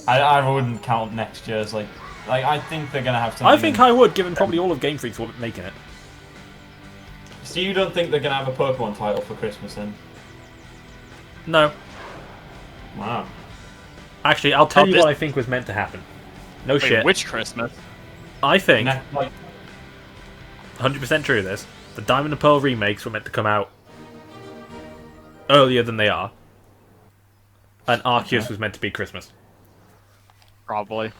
I wouldn't count next year's, like I think they're going to have something. I think I would, given probably all of Game Freak's were making it. So you don't think they're going to have a Pokemon title for Christmas then? No. Wow. Actually, I'll tell you what I think was meant to happen. No shit. Which Christmas? I think, 100% true this, the Diamond and Pearl remakes were meant to come out earlier than they are. And Arceus was meant to be Christmas. Probably.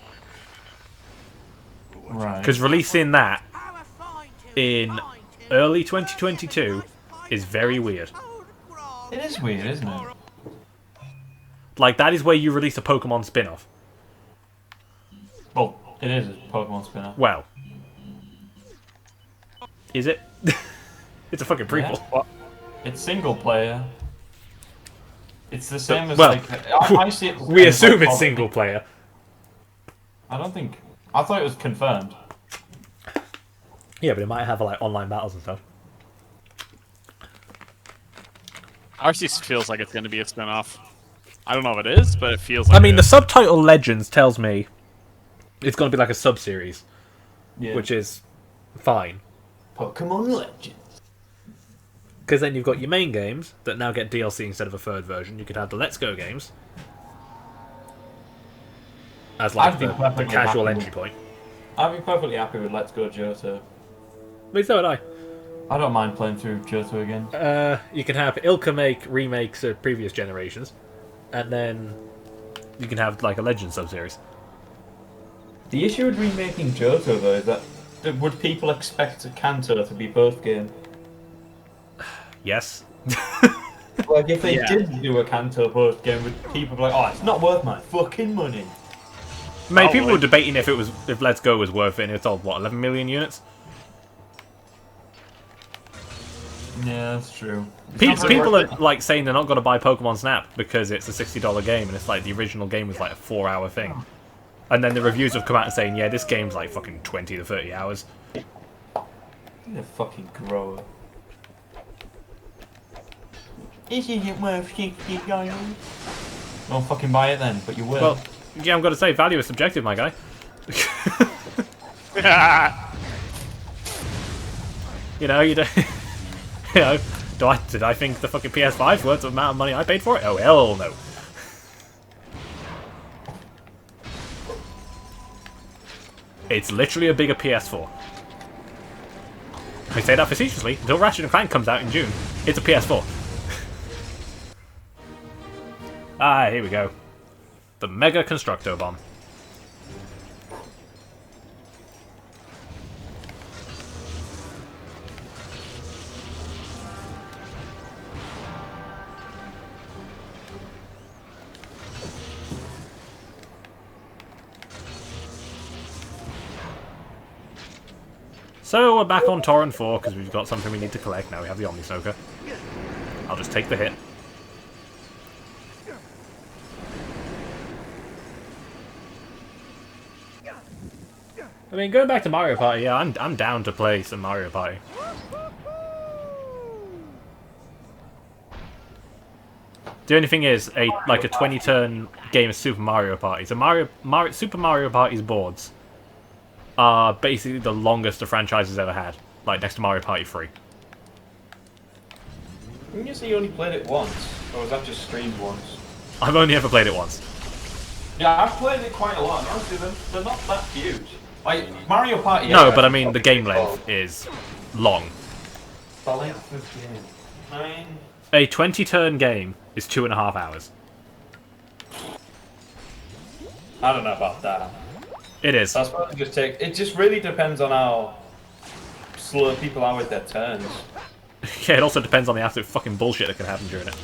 Right. Because releasing that in early 2022 is very weird. It is weird, isn't it? Like, that is where you release a Pokemon spin-off. Well, it is a Pokemon spin-off. Well. Is it? It's a fucking prequel. Yeah. It's single player. It's the same as, well, like... I see it we assume like it's single player. I don't think... I thought it was confirmed. Yeah, but it might have, like, online battles and stuff. Arceus feels like it's going to be a spin-off. I don't know if it is, but it feels like I mean, the subtitle Legends tells me it's going to be like a sub-series. Yeah. Which is fine. Pokemon Legends. Because then you've got your main games that now get DLC instead of a third version. You could have the Let's Go games as like the casual entry point. I'd be perfectly happy with Let's Go Johto. But so would I. I don't mind playing through Johto again. You can have Ilka make remakes of previous generations, and then you can have like a Legend sub-series. The issue with remaking Johto though is that would people expect Kanto to be both game? Yes. Like if they did do a Kanto both game, would people be like, "Oh, it's not worth my fucking money"? Many people were debating if Let's Go was worth it, and it sold what 11 million units. Yeah, that's true. People are like saying they're not going to buy Pokemon Snap because it's a $60 game, and it's like the original game was like a 4-hour thing. And then the reviews have come out and saying, yeah, this game's like fucking 20 to 30 hours. The fucking grower. This isn't worth $60. Don't fucking buy it then, but you will. Well, yeah, I'm going to say value is subjective, my guy. You know, you don't. You know, did I think the fucking PS5 worth the amount of money I paid for it? Oh hell no. It's literally a bigger PS4. I say that facetiously until Ratchet and Clank comes out in June. It's a PS4. Ah, here we go. The Mega Constructo Bomb. So we're back on Torrent 4 because we've got something we need to collect. Now we have the Omni Soaker. I'll just take the hit. I mean, going back to Mario Party, yeah, I'm down to play some Mario Party. The only thing is, like a 20-turn game of Super Mario Party. So Super Mario Party's boards are basically the longest the franchise has ever had, like next to Mario Party 3. Didn't you say you only played it once, or was that just streamed once? I've only ever played it once. Yeah, I've played it quite a lot, and honestly, they're not that huge. Like, Mario Party... No, but I mean, the game length is long. The length of the game... A 20-turn game is 2.5 hours. I don't know about that. It is. That's probably just take. It just really depends on how slow people are with their turns. Yeah, it also depends on the absolute fucking bullshit that can happen during it.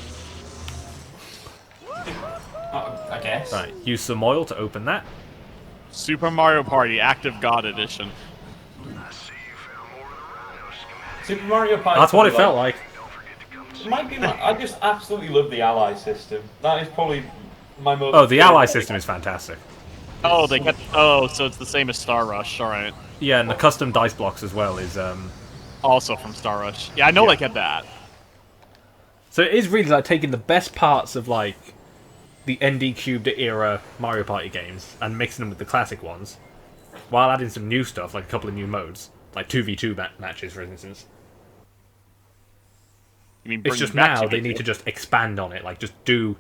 I guess. Right, use some oil to open that. Super Mario Party Active God Edition. Super Mario Party. That's what it felt like. It might be. I just absolutely love the ally system. That is probably my most. Oh, the ally system is fantastic. Oh, they got. Oh, so it's the same as Star Rush. All right. Yeah, and the custom dice blocks as well is also from Star Rush. Yeah, I know they get that. So it is really like taking the best parts of like the ND Cubed era Mario Party games and mixing them with the classic ones, while adding some new stuff like a couple of new modes, like 2v2 matches, for instance. You mean it's just now they need to just expand on it, like just do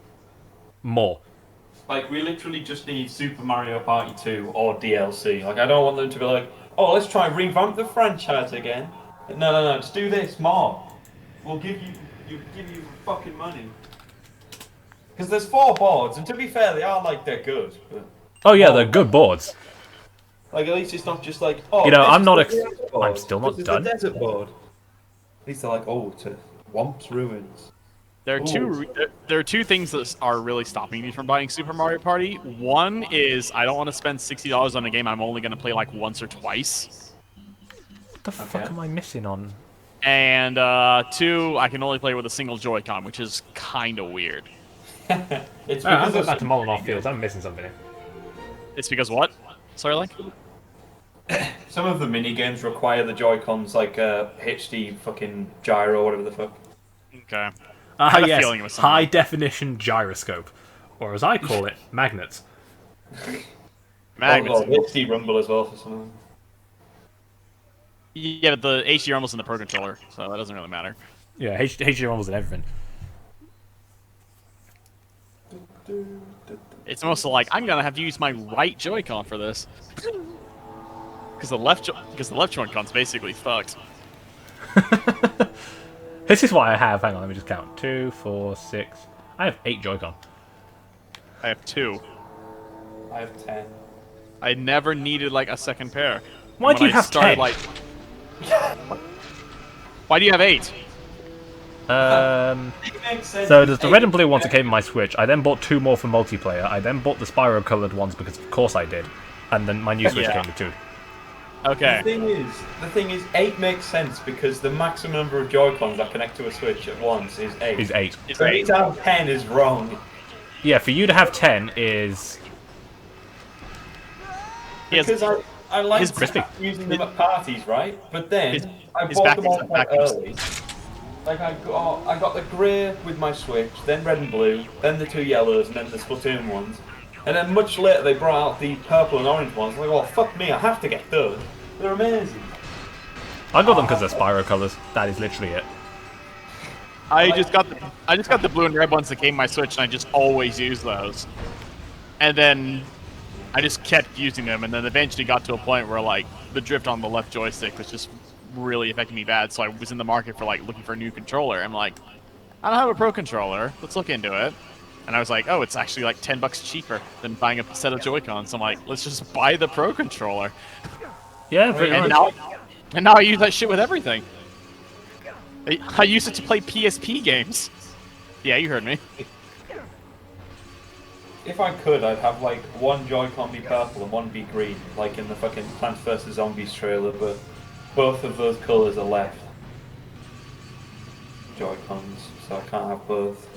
more. Like, we literally just need Super Mario Party 2 or DLC. Like, I don't want them to be like, oh, let's try and revamp the franchise again. No, just do this more. We'll give you fucking money. Because there's 4 boards, and to be fair, they're good. But, oh yeah, they're good boards. Like, at least it's not just like, oh, you know, I'm still not done. The desert board. At least they're like, oh, to Womp's Ruins. There are two things that are really stopping me from buying Super Mario Party. One is I don't want to spend $60 on a game I'm only going to play like once or twice. What the fuck am I missing on? And 2, I can only play with a single Joy-Con, which is kind of weird. It's I'm going back to Molotov Fields. I'm missing something here. It's because what? Sorry, Link? Some of the mini games require the Joy-Cons like a HD fucking gyro or whatever the fuck. Okay. Yes, high definition gyroscope, or as I call it, magnets. Magnets. HD rumble as well for some of them. Yeah, but the HD rumble's in the Pro Controller, so that doesn't really matter. Yeah, HD rumbles and everything. It's mostly like I'm gonna have to use my right Joy-Con for this, because the left Joy-Con's basically fucked. This is why I have. Hang on, let me just count. 2, 4, 6. I have 8 Joy-Con. I have 2. I have 10. I never needed like a second pair. Why do you have 10? Why do you have 8? So there's the red and blue ones that came in my Switch. I then bought 2 more for multiplayer. I then bought the Spyro colored ones because of course I did. And then my new Switch came with 2. Okay. The thing is, 8 makes sense because the maximum number of Joy-Cons that connect to a Switch at once is 8. Is 8. So 8 out of 10 is wrong. Yeah, for you to have 10 is... Because I like using them at parties, right? But then, I bought them all quite early. Like, I got the grey with my Switch, then red and blue, then the 2 yellows, and then the Splatoon ones. And then much later they brought out the purple and orange ones. I'm like, well, fuck me, I have to get those. They're amazing. I got them because they're Spyro colors. That is literally it. I just got the blue and red ones that came in my Switch, and I just always use those. And then I just kept using them, and then eventually got to a point where like the drift on the left joystick was just really affecting me bad. So I was in the market for like looking for a new controller. I'm like, I don't have a pro controller. Let's look into it. And I was like, oh, it's actually like $10 cheaper than buying a set of Joy-Cons. So I'm like, let's just buy the pro controller. Yeah, pretty and much. now I use that shit with everything. I use it to play PSP games. Yeah, you heard me. If I could, I'd have like one Joy-Con be purple and one be green, like in the fucking Plants vs Zombies trailer, but both of those colours are left. Joy-Cons, so I can't have both.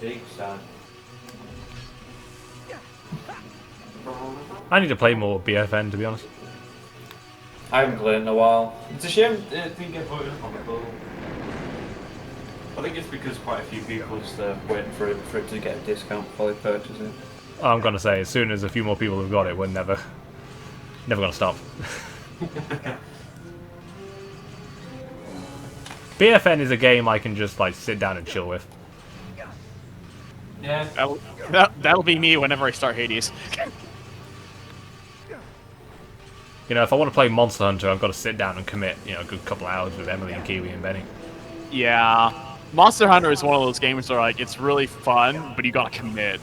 Big sad. I need to play more BFN, to be honest. I haven't played in a while. It's a shame it didn't get voted up on the poll. I think it's because quite a few people just waiting for it to get a discount before they purchase it. I'm gonna say, as soon as a few more people have got it, we're never gonna stop. BFN is a game I can just like sit down and chill with. Yeah. That'll be me whenever I start Hades. You know, if I want to play Monster Hunter, I've got to sit down and commit, you know, a good couple of hours with Emily and Kiwi and Benny. Yeah. Monster Hunter is one of those games where like it's really fun, but you gotta commit.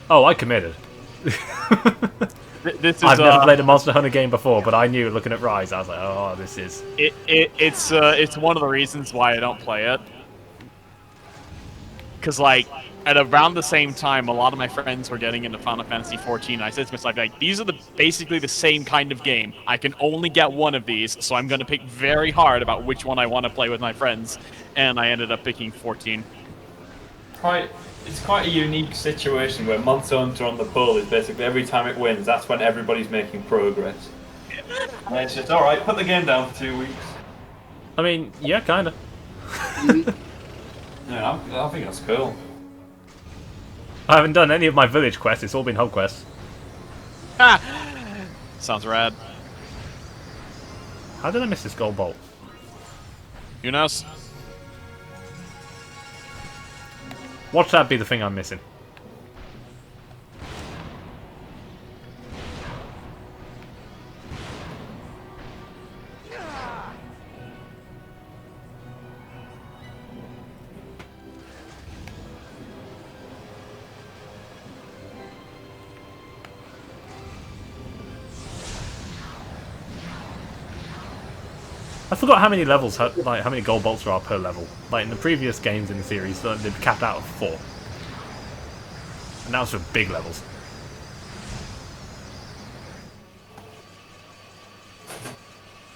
Oh, I committed. This is, I've never played a Monster Hunter game before, but I knew looking at Rise, I was like, oh, this is... It's one of the reasons why I don't play it. Because, like, at around the same time, a lot of my friends were getting into Final Fantasy XIV, and I said to myself, like, these are basically the same kind of game. I can only get one of these, so I'm going to pick very hard about which one I want to play with my friends. And I ended up picking 14. It's quite a unique situation where Monster Hunter on the poll is basically every time it wins, that's when everybody's making progress. And it's just, alright, put the game down for 2 weeks. I mean, yeah, kinda. Yeah, I think that's cool. I haven't done any of my village quests, it's all been hub quests. Sounds rad. How did I miss this gold bolt? Who knows? Watch that be the thing I'm missing. I forgot how many levels, like how many gold bolts there are per level. Like in the previous games in the series, they'd capped out at 4. And that was for big levels.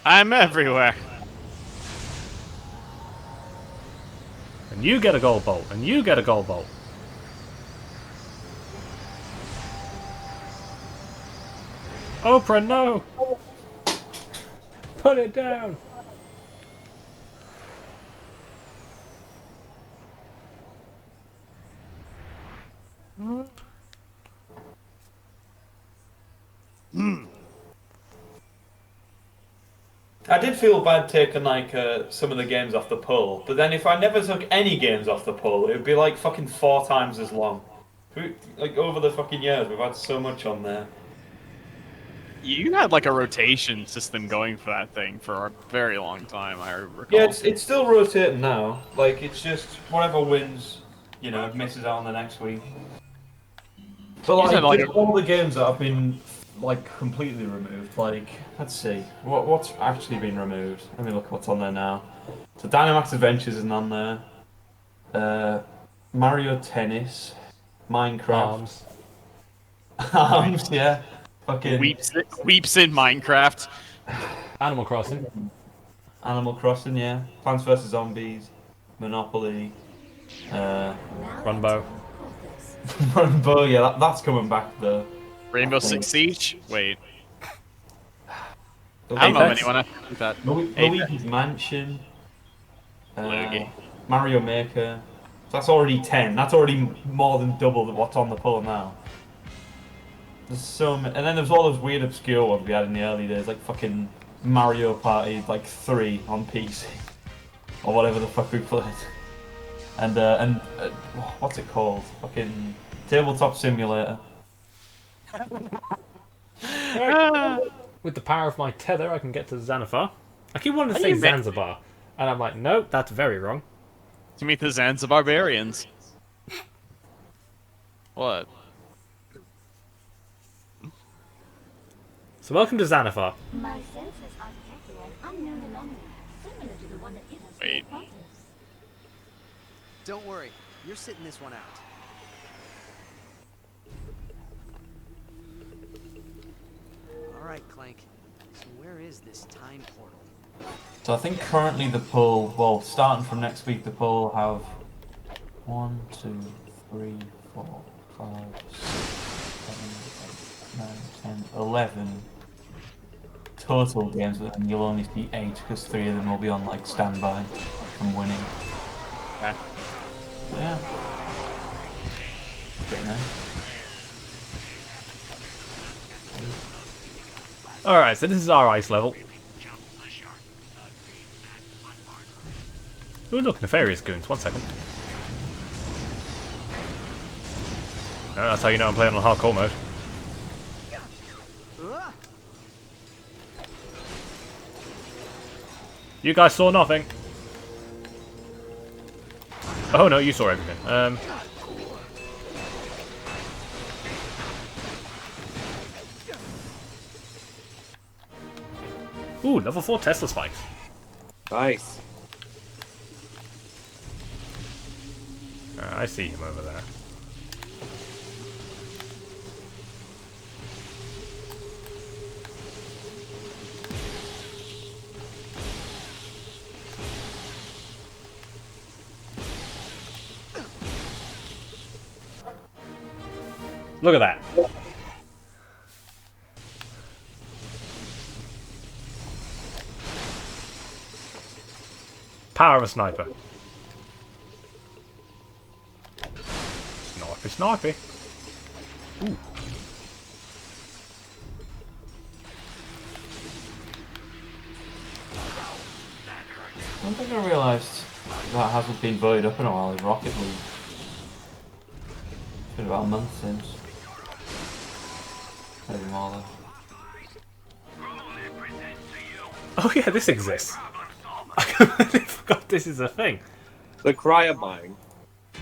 I'm everywhere. And you get a gold bolt, and you get a gold bolt. Oprah, no! Put it down! I did feel bad taking like some of the games off the poll, but then if I never took any games off the poll, it would be like fucking 4 times as long. Like over the fucking years, we've had so much on there. You had like a rotation system going for that thing for a very long time, I recall. Yeah, it's still rotating now. Like, it's just whatever wins, you know, misses out on the next week. But like all the games that have been like completely removed, like, let's see, what's actually been removed? Let me look at what's on there now. So Dynamax Adventures isn't on there. Mario Tennis, Minecraft. Arms, yeah. Fucking weeps in Minecraft. Animal Crossing. Animal Crossing, yeah. Plants vs Zombies, Monopoly, Runbow. Runbow, yeah, that's coming back though. Rainbow Six Siege? Wait. I don't know of anyone I think that. Luigi's Mansion. Mario Maker. So that's already 10. That's already more than double what's on the poll now. There's so many. And then there's all those weird obscure ones we had in the early days, like fucking Mario Party like 3 on PC. Or whatever the fuck we played. And what's it called? Fucking Tabletop simulator. With the power of my tether, I can get to Xanathar. I keep wanting to How say do you make- Zanzibar, and I'm like, nope, that's very wrong. To meet the Zanzibarbarians. What? So welcome to Xanathar. My senses are detecting an unknown anomaly, similar to the one that hit us. Wait. Don't worry, you're sitting this one out. All right, Clank. So where is this time portal? So I think currently the pool, well, starting from next week, the pool will have 1, 2, 3, 4, 5, 6, 7, 8, 9, 10, 11 total games, but then you'll only see 8 because 3 of them will be on like standby from winning. Okay. Yeah. Pretty nice. Alright, so this is our ice level. Ooh, look, nefarious goons. 1 second. Oh, that's how you know I'm playing on hardcore mode. You guys saw nothing. Oh no, you saw everything. Ooh, level 4 Tesla spikes. Nice. I see him over there. Look at that. Power of a sniper. Snipey. Ooh. One thing I realised that hasn't been voted up in a while is Rocket League. It's been about a month since. Maybe more though. Oh yeah, this exists. I completely forgot this is a thing. The cryomine. The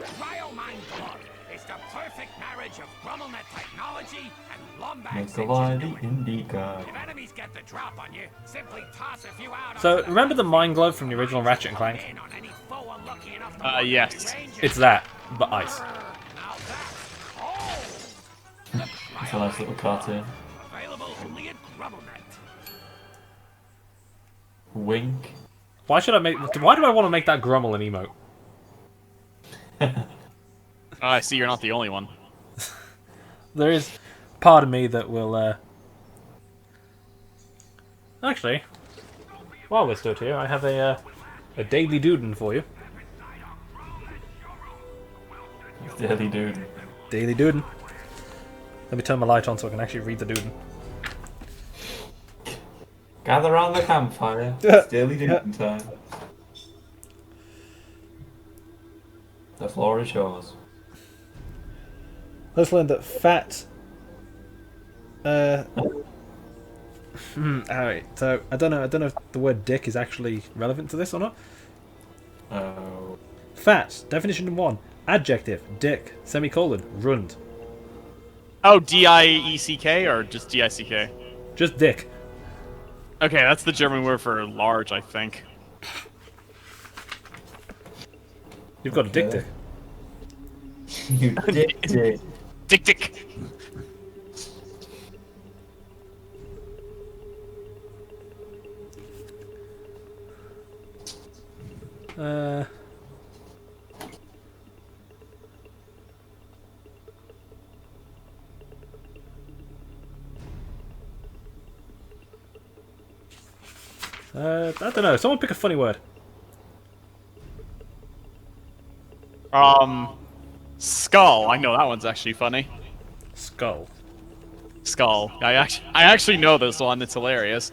cryomine glove is the perfect marriage of Grummelnet technology and Lombak's ingenuity. Indica. If enemies get the drop on you, simply toss a few out. So, remember the Mind Glove from the original Ratchet and Clank? Yes. It's that, but ice. It's a nice little cartoon. Available only at Grummelnet. Wink. Why do I want to make that Grummel an emote? I see you're not the only one. There is part of me that will, Actually, while we're stood here, I have a daily doodin for you. Daily Doodin. Daily doodin. Let me turn my light on so I can actually read the doodin. Gather round the campfire. It's Daily Doodin time. The floor is yours. Let's learn that fat. Alright, so I don't know if the word dick is actually relevant to this or not. Oh. Fat, definition 1. Adjective, dick, semicolon, rund. Oh, D-I-E-C-K or just D-I-C-K? Just dick. Okay, that's the German word for large, I think. You've got a dick dick. You dick dick. Dick dick. I don't know. Someone pick a funny word. Skull. I know that one's actually funny. Skull. Skull. I actually know this one. It's hilarious.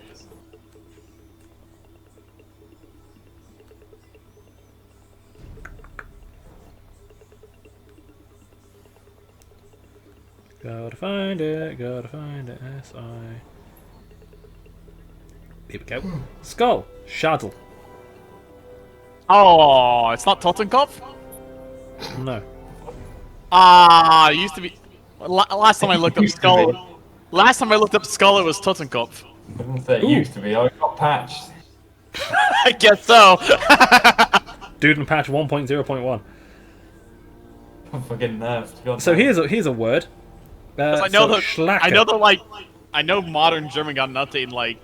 Gotta find it, gotta find it. S-I. Here we go. Skull. Shaddle. Oh, it's not Totenkopf? No. Ah, it used to be. Last time I looked up Used to Skull. be. Last time I looked up Skull, it was Totenkopf. I didn't say it used to be. Oh, it got patched. I guess so. Dude and patch 1.0.1. I'm fucking nerfed. God So damn. here's a word. 'Cause I know Schlacker. I know the like. I know modern German got an update in like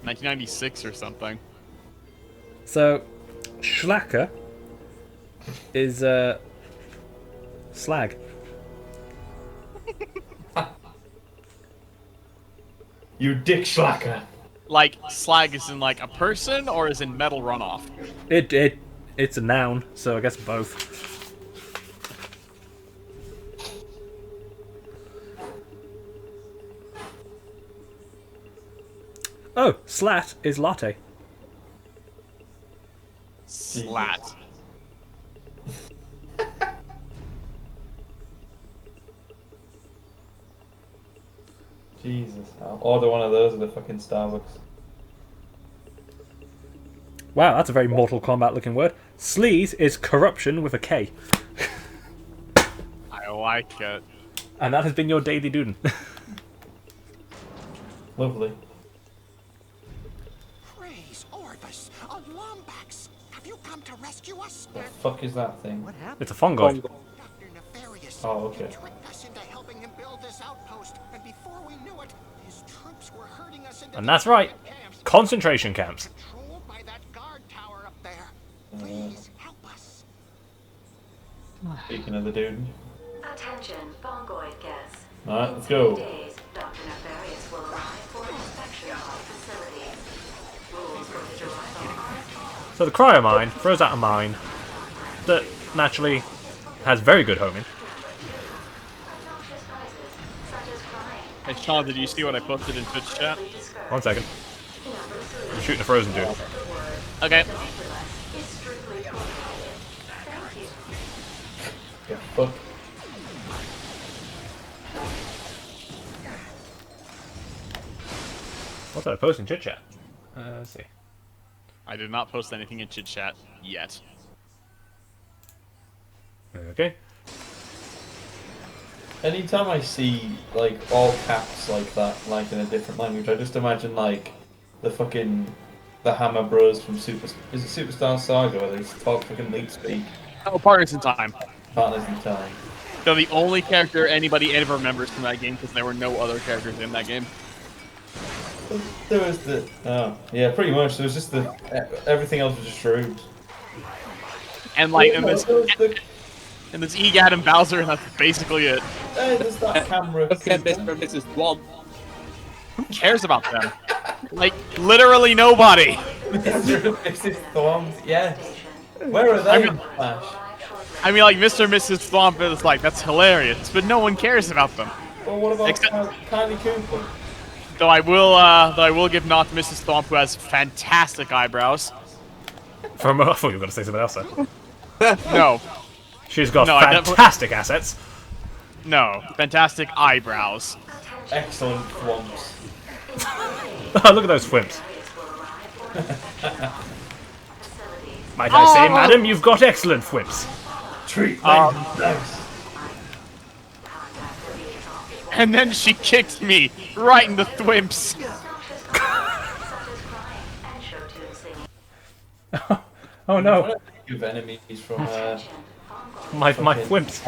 1996 or something. So, Schlacker is slag. You dick schlacker. Like slag is in like a person or is in metal runoff? It's a noun, so I guess both. Oh, slat is latte. Slat. Jesus, I'll order one of those at the fucking Starbucks. Wow, that's a very Mortal Kombat looking word. Sleaze is corruption with a K. I like it. And that has been your daily Duden. Lovely. Praise Orbis, a Lombax. Have you come to rescue us? The fuck is that thing? What happened? It's a fungoid. Dr. Nefarious. Oh, okay. Tricked us into helping him build this outpost, and before we knew it, his troops were herding us into And that's right. camps Concentration camps. controlled by that guard tower up there. Please help us. Speaking of the dude. Attention, fungoid guests. Alright, let's In go. 3 days, Dr. Nefarious will arrive for inspection of facilities. Rules for his arrival are as follows. So the cryomine throws out a mine that naturally has very good homing. Hey Sean, did you see what I posted in Twitch chat? 1 second. I'm shooting a frozen dude. Okay. Yeah, fuck. What did I post in chit chat? Let's see. I did not post anything in chit chat yet. Okay. Anytime I see like all caps like that, like in a different language, I just imagine like the Hammer Bros from is it Superstar Saga where they talk fucking leap speak. Oh, Partners in Time. Partners in Time. They're the only character anybody ever remembers from that game because there were no other characters in that game. There was the yeah, pretty much. There was just everything else was just shrooms. And like, and there's Egad and Bowser, and that's basically it. Hey, there's that camera. Look at Mr. and Mrs. Blom. Who cares about them? Like, literally nobody. Mr. and Mrs. Thwomp, yes. Where are they? I mean, like, Mr. and Mrs. Thwomp is like, that's hilarious, but no one cares about them. Well, what about Kylie Cooper? Though I will give nod to Mrs. Thwomp, who has fantastic eyebrows. For a moment, I thought you were going to say something else there. No. She's got No, fantastic assets. No, fantastic eyebrows. Excellent thwomps. Oh, look at those thwimps. Might I say, madam, you've got excellent thwimps. Treat them nice. And then she kicked me right in the thwimps. Oh no. Of enemies from my thwimps.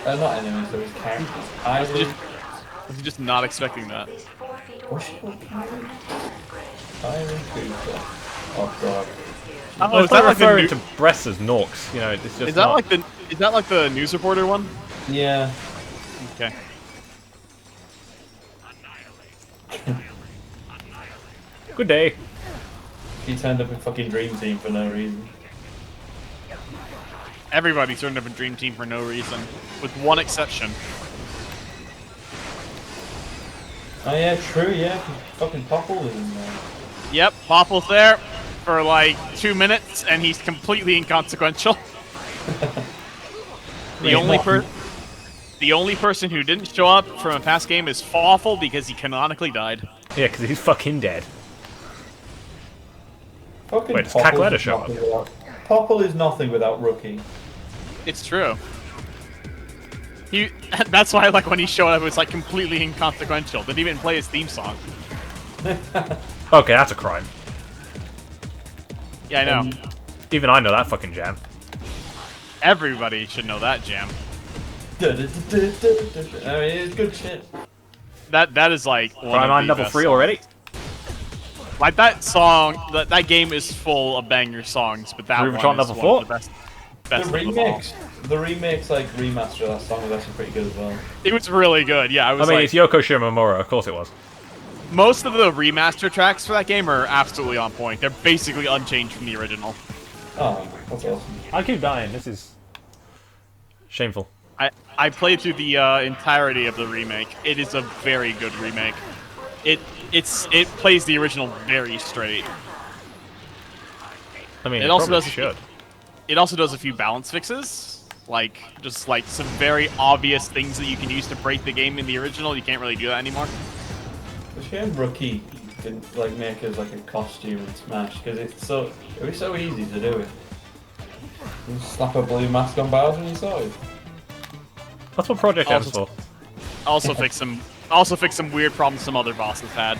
Not enemies, those characters. Was he just not expecting that? Oh god. Oh, is that like referring the to breasts as norks? You know, it's just is that not. like the news reporter one? Yeah. Okay. Good day. He turned up in fucking Dream Team for no reason. Everybody turned up in Dream Team for no reason, with one exception. Oh yeah, true, yeah. Fucking Popple was in there. Yep, Popple's there for like 2 minutes, and he's completely inconsequential. The only The only person who didn't show up from a past game is Fawful because he canonically died. Yeah, because he's fucking dead. Fucking Wait, does Popple Cackletta is show up? nothing without- Popple is nothing without Rookie. It's true. That's why, like, when he showed up, it was like completely inconsequential. Didn't even play his theme song. Okay, that's a crime. Yeah, I know. Even I know that fucking jam. Everybody should know that jam. I mean, it's good shit. That is like one Crime of on the level best 3 songs. already? Like that song, that game is full of banger songs, but that Rubicon one is level one 4? of the best The of them all. remix, like remaster of that song was actually pretty good as well. It was really good. Yeah, I was I mean, like, it's Yoko Shimomura, of course it was. most of the remaster tracks for that game are absolutely on point. They're basically unchanged from the original. Oh, that's awesome. I keep dying. This is shameful. I played through the entirety of the remake. It is a very good remake. It plays the original very straight. I mean, It it also probably does should. It also does a few balance fixes, like just like some very obvious things that you can use to break the game in the original. You can't really do that anymore. It's a shame Rookie didn't like make us like a costume in Smash because it was so easy to do it. You just slap a blue mask on Bowser and you saw it. That's what Project M's for. Also fix some weird problems some other bosses had.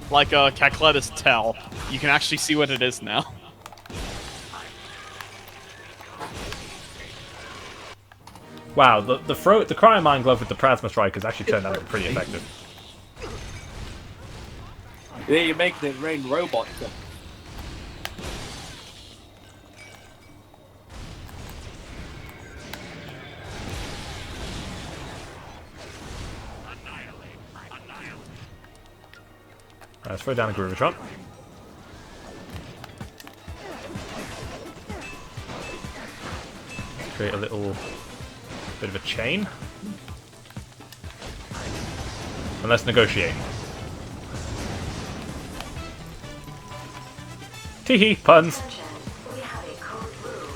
Like Cackleta's Tell. You can actually see what it is now. Wow, the Cryo Mine Glove with the Plasma Strikers actually turned out to be pretty effective. Yeah, you make the rain robot. Let's throw down a Groovatron. Create a little bit of a chain. And let's negotiate. Teehee, puns. Attention, we have a code blue.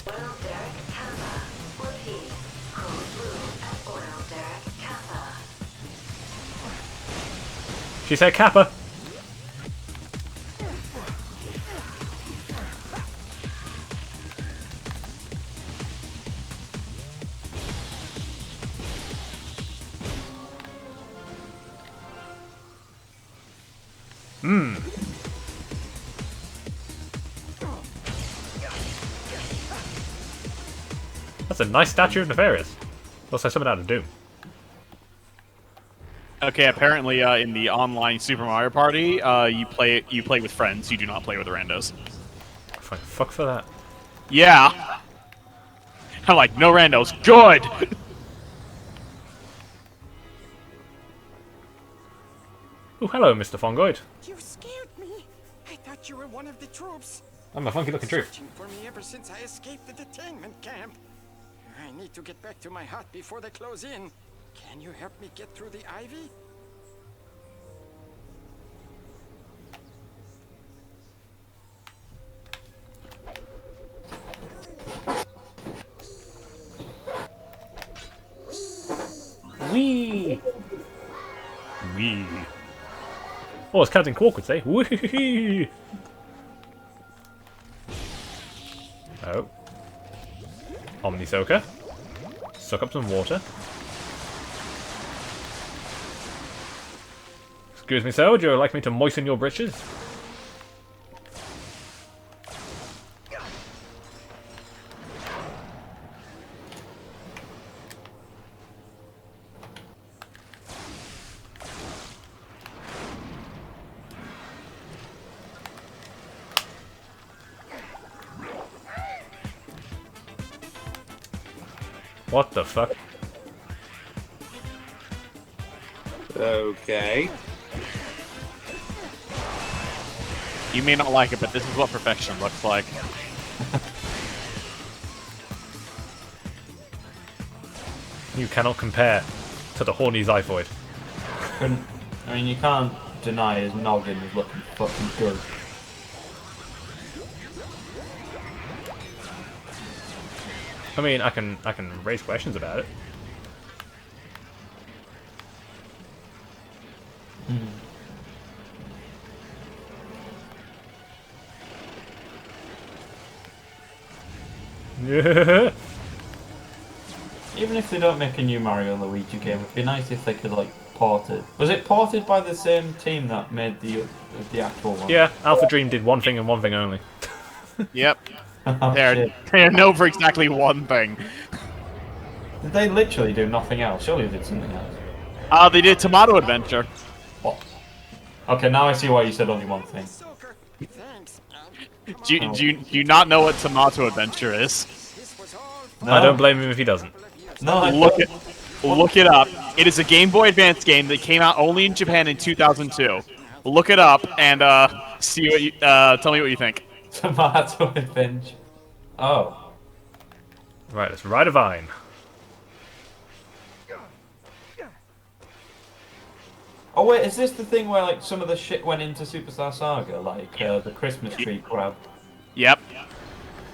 Oil Derek Kappa. Repeat, code blue at Oil Derek Kappa. She said Kappa. That's a nice statue of Nefarious. Looks like something out of Doom. Okay, apparently in the online Super Mario Party, you play with friends. You do not play with randos. Fuck for that. Yeah. I'm like, no randos. Good. Oh, hello, Mr. Fongoid. You scared me. I thought you were one of the troops. I'm a funky looking tree. Searching for me ever since I escaped the detainment camp. I need to get back to my hut before they close in. Can you help me get through the ivy? Wee. Wee. Oh, as Captain Quark would say, wee. Oh. Omnisoka. Suck up some water. Excuse me, sir, would you like me to moisten your britches? What the fuck? Okay. You may not like it, but this is what perfection looks like. You cannot compare to the horny Zyphoid. I mean, you can't deny his noggin is looking fucking good. I mean, I can raise questions about it. Yeah. Even if they don't make a new Mario and Luigi game, it'd be nice if they could like port it. Was it ported by the same team that made the actual one? Yeah, Alpha Dream did one thing and one thing only. Yep. Oh, They're shit. they're known for exactly one thing. Did they literally do nothing else? Surely they did something else. They did Tomato Adventure. What? Okay, now I see why you said only one thing. Do you not know what Tomato Adventure is? No. I don't blame him if he doesn't. No, I Look it up. It is a Game Boy Advance game that came out only in Japan in 2002. Look it up and see what you tell me what you think. Tomato Adventure. Oh. Right, let's ride a vine. Oh wait, is this the thing where like some of the shit went into Superstar Saga, like the Christmas tree grab? Yep.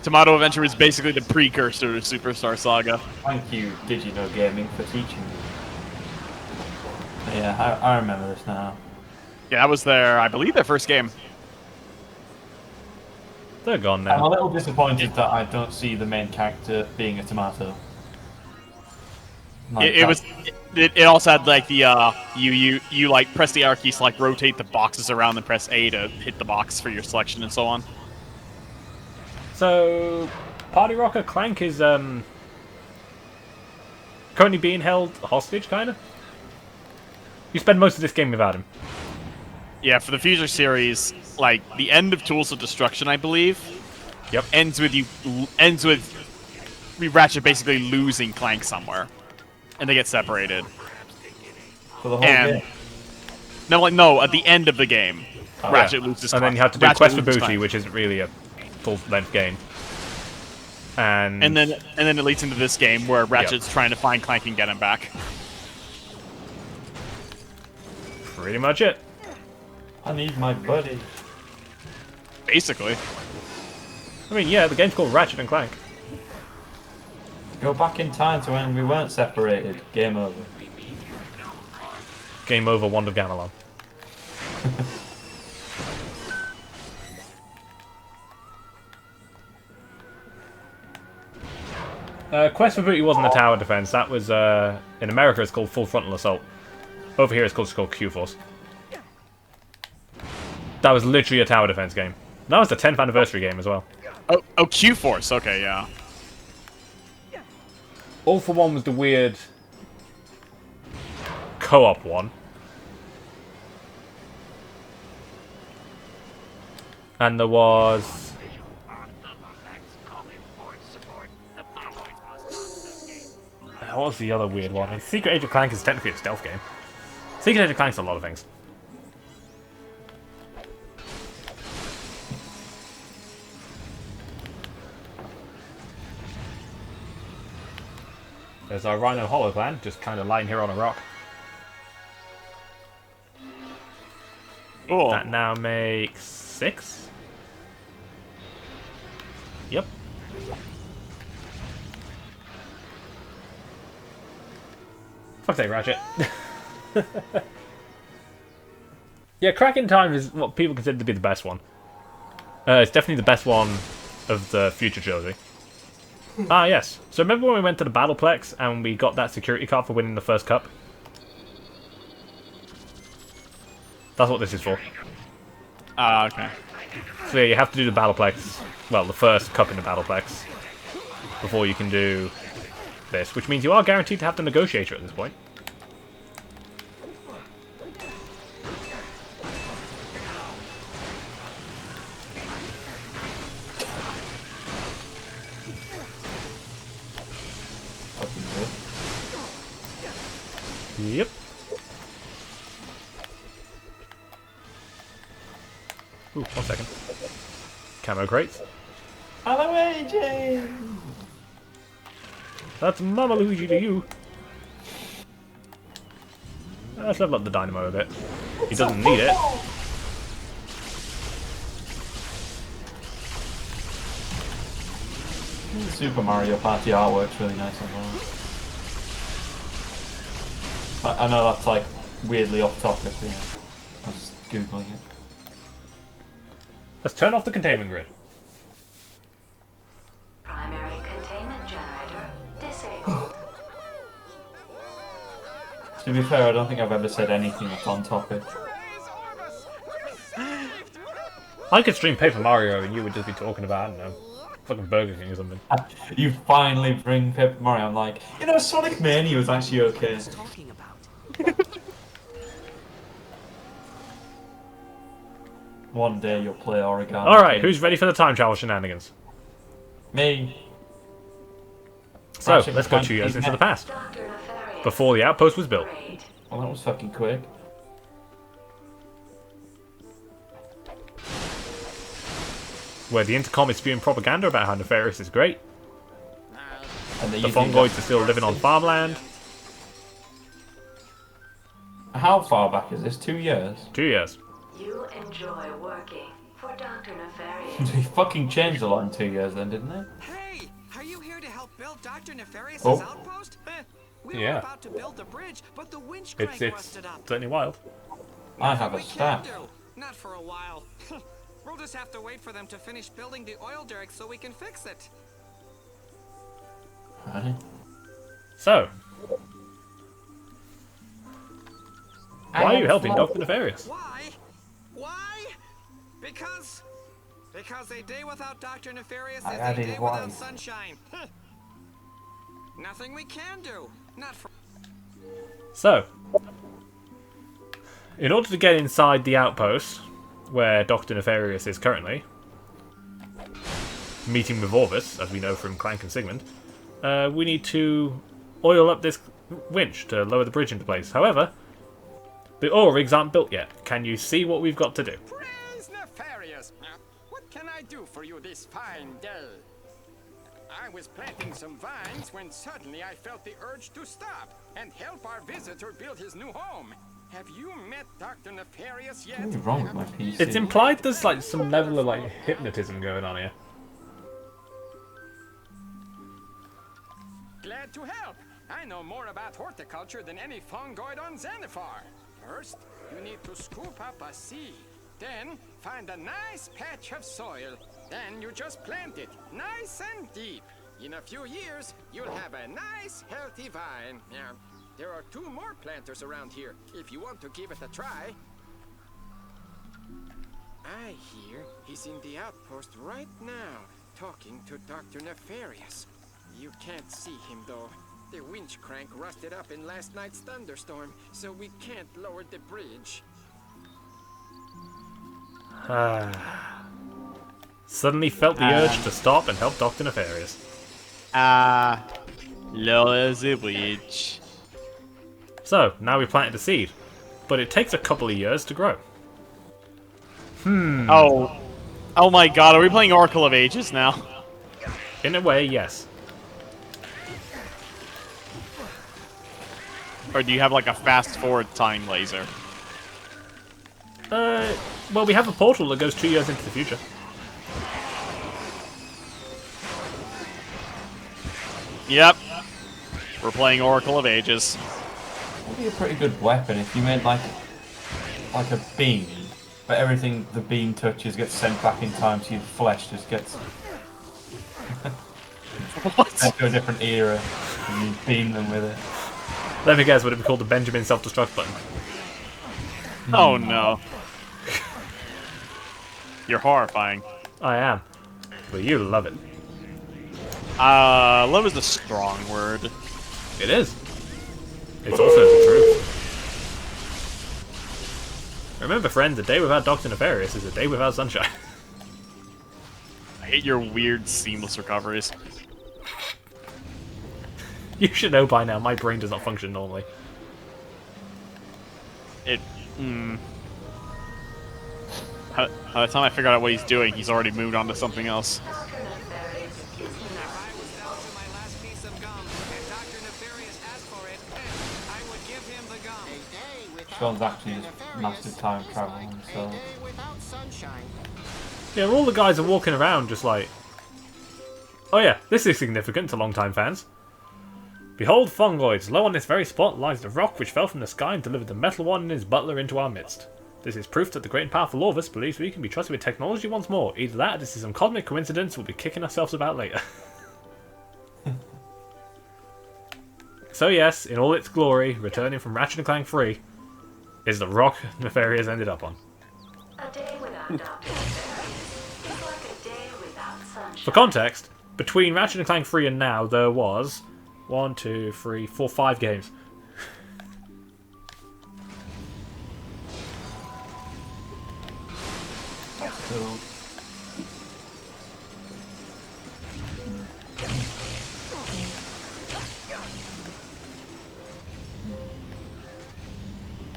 Tomato Adventure is basically the precursor to Superstar Saga. Thank you, Did You Know Gaming, for teaching me. Yeah, I remember this now. Yeah, that was I believe, their first game. They're gone I'm a now. little disappointed that I don't see the main character being a tomato. Like It also had like the you like press the R key to like rotate the boxes around and press A to hit the box for your selection and so on. So, Party Rocker Clank is currently being held hostage, kind of. You spend most of this game without him. Yeah, for the Future series, like the end of Tools of Destruction, I believe. Yep. Ends with Ratchet basically losing Clank somewhere, and they get separated. For the whole game. No, at the end of the game, Ratchet loses. And then you have to do Ratchet Quest for loses Booty, Clank. which isn't really a full-length game. And then it leads into this game where Ratchet's trying to find Clank and get him back. pretty much it. I need my buddy. Basically. I mean, yeah, the game's called Ratchet and Clank. Go back in time to when we weren't separated. Game over. Game over, Wand of Gamelon. Quest for Booty wasn't a tower defense. That was, in America, it's called Full Frontal Assault. Over here, it's called Q-Force. That was literally a tower defense game. That was the 10th anniversary game as well. Oh, Q-Force. Okay, yeah. All for One was the weird co-op one. And there was... what was the other weird one? Secret Age of Clank is technically a stealth game. Secret Age of Clank's a lot of things. There's our Rhino Holoclan, just kind of lying here on a rock. Cool. That now makes 6? Yep. Fuck that, Ratchet. Yeah, Crack in Time is what people consider to be the best one. It's definitely the best one of the Future trilogy. Ah, yes. So remember when we went to the Battleplex and we got that security card for winning the first cup? That's what this is for. Ah, okay. So yeah, you have to do the Battleplex, well, the first cup in the Battleplex, before you can do this, which means you are guaranteed to have the Negotiator at this point. Yep. Ooh, 1 second. Camo crates. Luigi! That's Mama Luigi to you. Let's level up the dynamo a bit. He doesn't need it. The Super Mario Party artwork's really nice as well. I know that's like weirdly off topic, but yeah. I was just googling it. Let's turn off the containment grid. Primary containment generator disabled. To be fair, I don't think I've ever said anything that's on topic. I could stream Paper Mario and you would just be talking about, I don't know, fucking Burger King or something. You finally bring Paper Mario. I'm like, you know, Sonic Mania was actually okay. What are you talking about? One day you'll play Origami. Alright, who's ready for the time travel shenanigans? Me. So, Ratchet let's go and 2 years Clank into the past. Dr. Nefarious. Before the outpost was built. Well, that was fucking quick. Where the intercom is spewing propaganda about how Nefarious is great. And The Fungoids are still living on farmland. How far back is this? 2 years? 2 years. You enjoy working for Dr. Nefarious. They fucking changed a lot in 2 years then, didn't they? Hey, are you here to help build Dr. Nefarious' Oh. outpost? We Yeah. were about to build the bridge, but the winch crank It's rusted up. certainly wild. I have a We can't staff. do. Not for a while. We'll just have to wait for them to finish building the oil derrick so we can fix it. Right. So, why are you helping Dr. Nefarious? Why? Why? Because a day without Dr. Nefarious is I a added day why. without sunshine. Nothing we can do. Not for. So, in order to get inside the outpost, where Dr. Nefarious is currently, meeting with Orvis, as we know from Clank and Sigmund, we need to oil up this winch to lower the bridge into place. However, the oil rigs aren't built yet. Can you see what we've got to do? Praise Nefarious! What can I do for you this fine day? I was planting some vines when suddenly I felt the urge to stop and help our visitor build his new home. Have you met Dr. Nefarious yet? What's wrong with my PC? It's implied there's like some level of like hypnotism going on here. Glad to help. I know more about horticulture than any fungoid on Xanathar. First, you need to scoop up a seed. Then, find a nice patch of soil. Then you just plant it, nice and deep. In a few years, you'll have a nice, healthy vine. Now, there are 2 more planters around here, if you want to give it a try. I hear he's in the outpost right now, talking to Dr. Nefarious. You can't see him, though. The winch crank rusted up in last night's thunderstorm, so we can't lower the bridge. Suddenly felt the urge to stop and help Dr. Nefarious. Lower the bridge. So, now we planted the seed, but it takes a couple of years to grow. Oh my god, are we playing Oracle of Ages now? In a way, yes. Or do you have like a fast forward time laser? Well, we have a portal that goes 2 years into the future. Yep. We're playing Oracle of Ages. Would be a pretty good weapon if you made like a beam, but everything the beam touches gets sent back in time, so your flesh just gets sent to a different era, and you beam them with it. Let me guess, would it be called the Benjamin self-destruct button? Oh no. You're horrifying. I am. But you love it. Love is a strong word. It is. It's also the truth. Remember, friends, a day without Dr. Nefarious is a day without sunshine. I hate your weird seamless recoveries. You should know by now, my brain does not function normally. By the time I figure out what he's doing, he's already moved on to something else. Sean's actually just mastered time traveling, so... Yeah, all the guys are walking around just like... Oh yeah, this is significant to long-time fans. Behold, fungoids. Low on this very spot lies the rock which fell from the sky and delivered the metal one and his butler into our midst. This is proof that the great and powerful Orvis believes we can be trusted with technology once more. Either that, or this is some cosmic coincidence we'll be kicking ourselves about later. So yes, in all its glory, returning from Ratchet and Clank 3, is the rock Nefarious ended up on. A day without Dr. Nefarious is like a day without sunshine. For context, between Ratchet and Clank 3 and now, there was 1, 2, 3, 4, 5 games.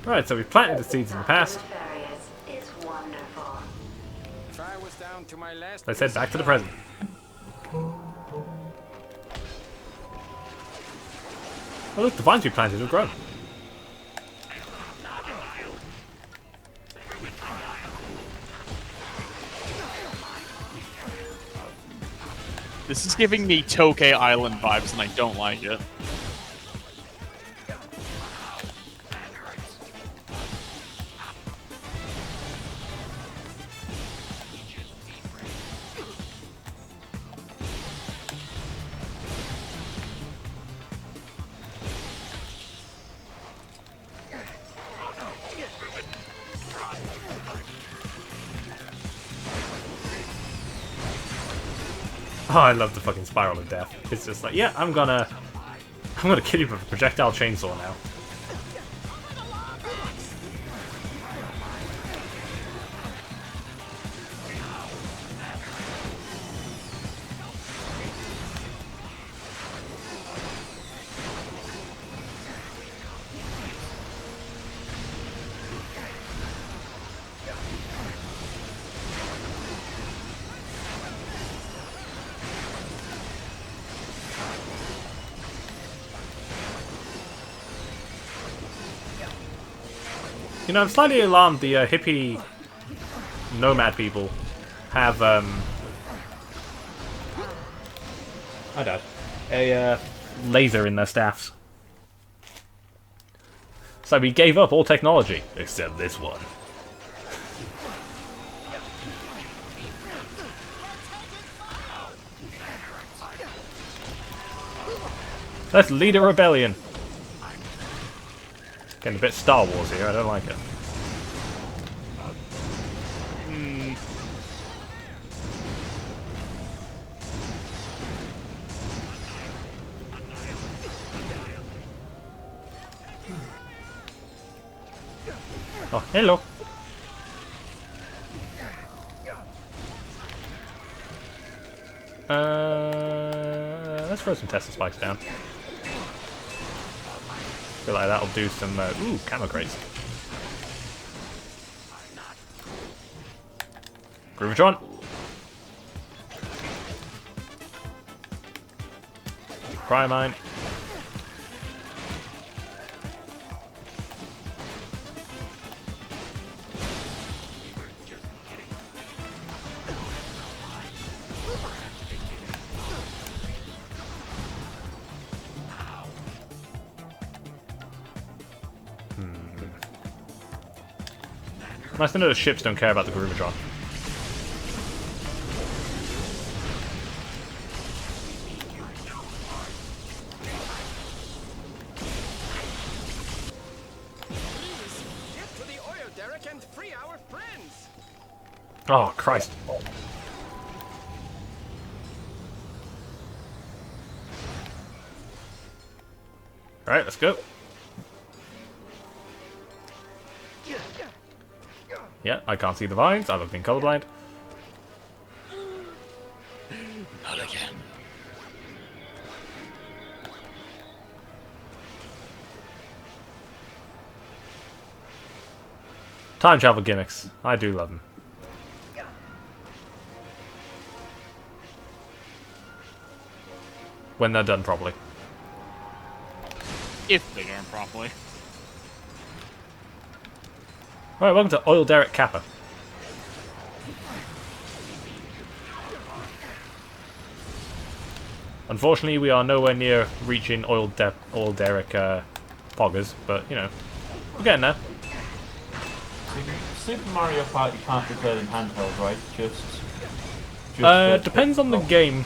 Right, so we've planted the seeds in the past. Nefarious is wonderful. If I was down to my last Let's head back to the present. Oh look, the vines we planted have grown. This is giving me Tokay Island vibes, and I don't like it. Oh, I love the fucking spiral of death. It's just like, yeah, I'm gonna kill you with a projectile chainsaw now. You know, I'm slightly alarmed the hippie nomad people have, I don't know, a laser in their staffs. So we gave up all technology, except this one. Let's lead a rebellion. Getting a bit Star Wars here, I don't like it. Oh, hello. Let's throw some Tesla spikes down. Feel like that'll do some, ooh, camo crates. Groovatron. Cryomine. Nice to know the ships don't care about the Groovatron. Get to the oil derrick and free our friends. Oh, Christ. Alright, let's go. Yeah, I can't see the vines. I've been colorblind. Not again. Time travel gimmicks. I do love them. When they're done properly. If they done properly. Alright, welcome to Oil Derrick Kappa. Unfortunately, we are nowhere near reaching oil derrick poggers, but you know, we're getting there. Super Mario Party can't be played in handheld, right? Just depends on the game.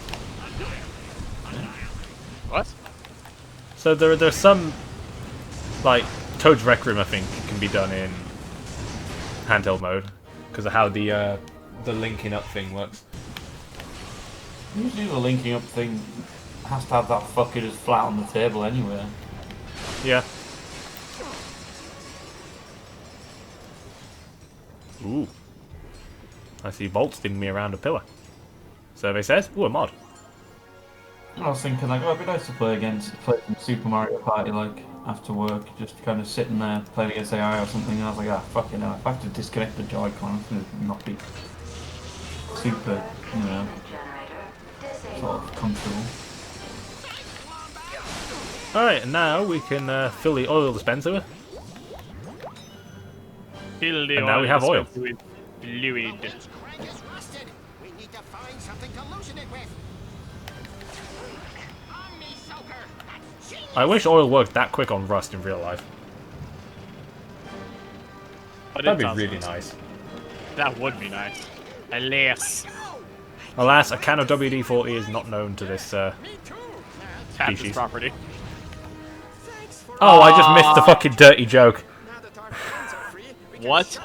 What? So there's some, like Toad's Rec Room, I think, can be done in handheld mode because of how the linking up thing works. Usually the linking up thing has to have that fucker just flat on the table anyway. Yeah. Ooh. I see bolts stinging me around a pillar. Survey says, ooh, a mod. I was thinking like, oh, it'd be nice to play some Super Mario Party like after work, just kind of sitting there playing against AI or something. And I was like, ah, fucking hell, if I have to disconnect the Joy-Con, it's gonna not be super, you know, sort of comfortable. Alright, and now we can fill the oil dispenser. Fill the And now we have oil. with fluid. We need to find something to loosen it with. I wish oil worked that quick on Rust in real life. But That'd be really nice. That would be nice. Alas. Alas, a can of WD-40 is not known to this species. Property. Oh, I just missed the fucking dirty joke. What?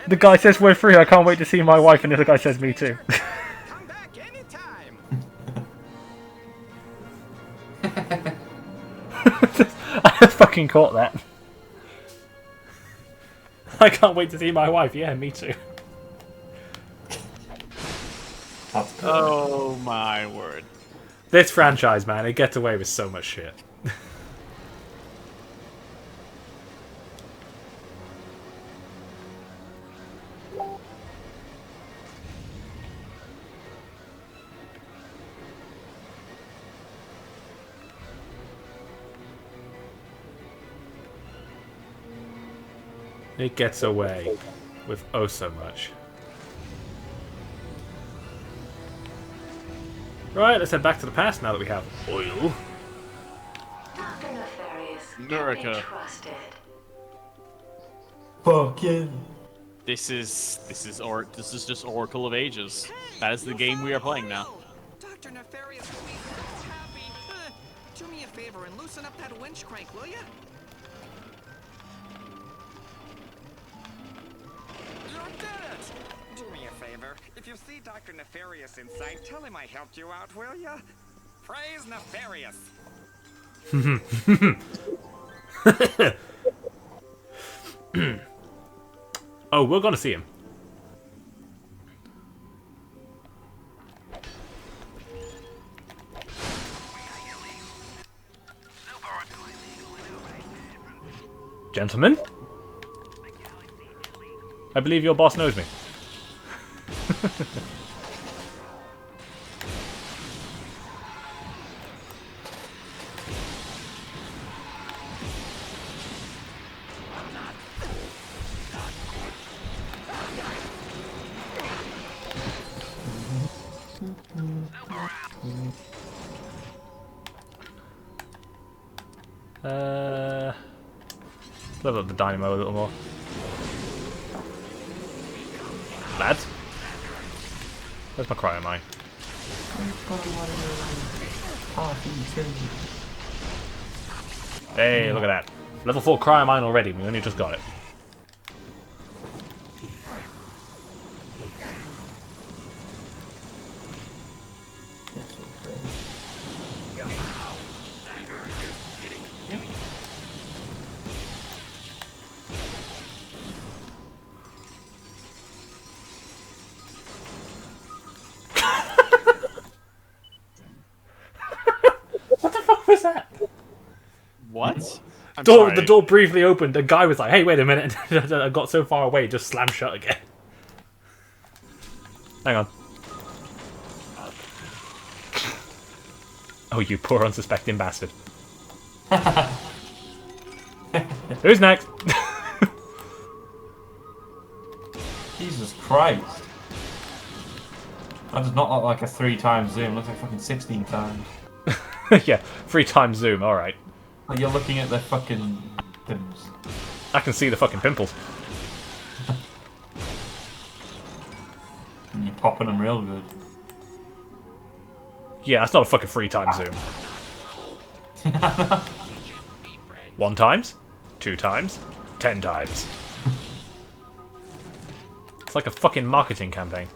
The guy says we're free, I can't wait to see my wife, and the other guy says me too. I just fucking caught that. I can't wait to see my wife, yeah, me too. Oh my word. This franchise, man, it gets away with so much shit. It gets away with oh so much. Right, let's head back to the past now that we have oil. Dr. Nefarious Nurica. can be trusted. Fuck yeah. This is just Oracle of Ages. That is the game we are playing now. Dr. Nefarious will be so happy. Do me a favor and loosen up that winch crank, will ya? You did it! Do me a favor. If you see Dr. Nefarious inside, tell him I helped you out, will ya? Praise Nefarious! Oh, we're gonna see him. Gentlemen? I believe your boss knows me. Level up the dynamo a little more. Lads? Where's my cryo mine? Hey, look at that. Level 4 cryo mine already, we only just got it. What was that? What? The door briefly opened. The guy was like, "Hey, wait a minute!" I got so far away, it just slammed shut again. Hang on. Oh, you poor unsuspecting bastard. Who's next? Jesus Christ. That does not look like a 3 times zoom. It looks like fucking 16 times. Yeah, 3 times zoom. All right. Like you're looking at the fucking pimples. I can see the fucking pimples. And you're popping them real good. Yeah, that's not a fucking 3 times zoom. 1 times, 2 times, 10 times. It's like a fucking marketing campaign.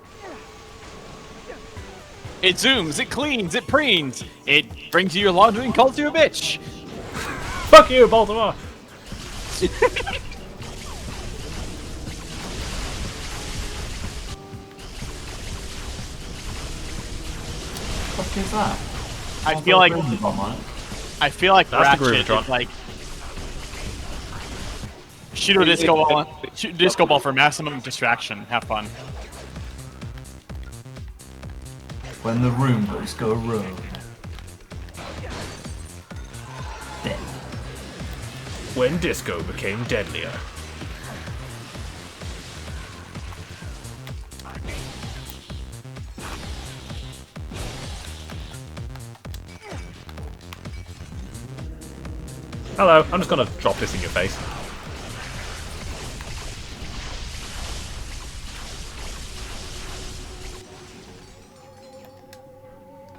It zooms, it cleans, it preens, it brings you your laundry and calls you a bitch. Fuck you, Baltimore! What the fuck is that? I feel like That's the Ratchet Groovitron. is like shoot a disco ball, shoot a disco ball for maximum distraction. Have fun. When the Roombas go rogue. When disco became deadlier. Hello, I'm just gonna drop this in your face.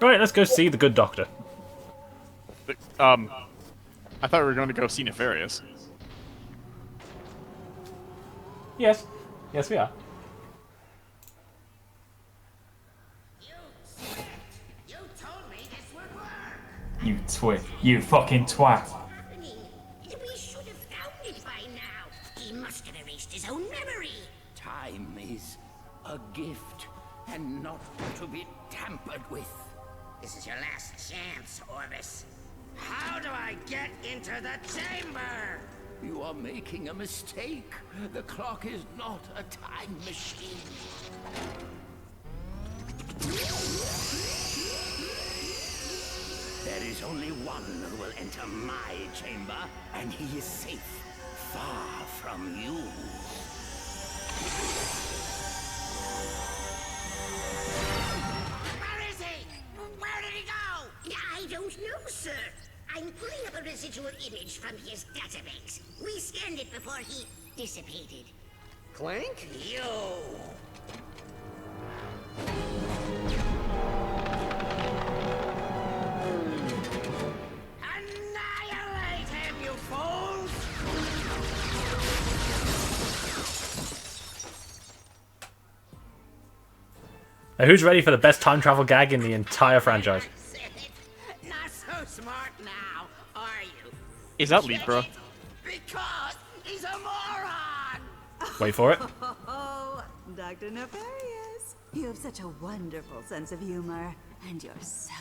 Right, let's go see the good doctor. I thought we were going to go see Nefarious. Yes. Yes, we are. You twit. You fucking twat. We should have found it by now. He must have erased his own memory. Time is a gift and not to be tampered with. This is your last chance, Orbis. How do I get into the chamber? You are making a mistake. The clock is not a time machine. There is only one who will enter my chamber, and he is safe, far from you. Where is he? Where did he go? I don't know, sir. I'm pulling up a residual image from his database. We scanned it before he dissipated. Clank? You! Annihilate him, you fools! Now, who's ready for the best time travel gag in the entire franchise? Not so smart now, are you? Is that Libra? Because he's a moron! Wait for it. Oh, Dr. Nefarious, you have such a wonderful sense of humor, and you're so...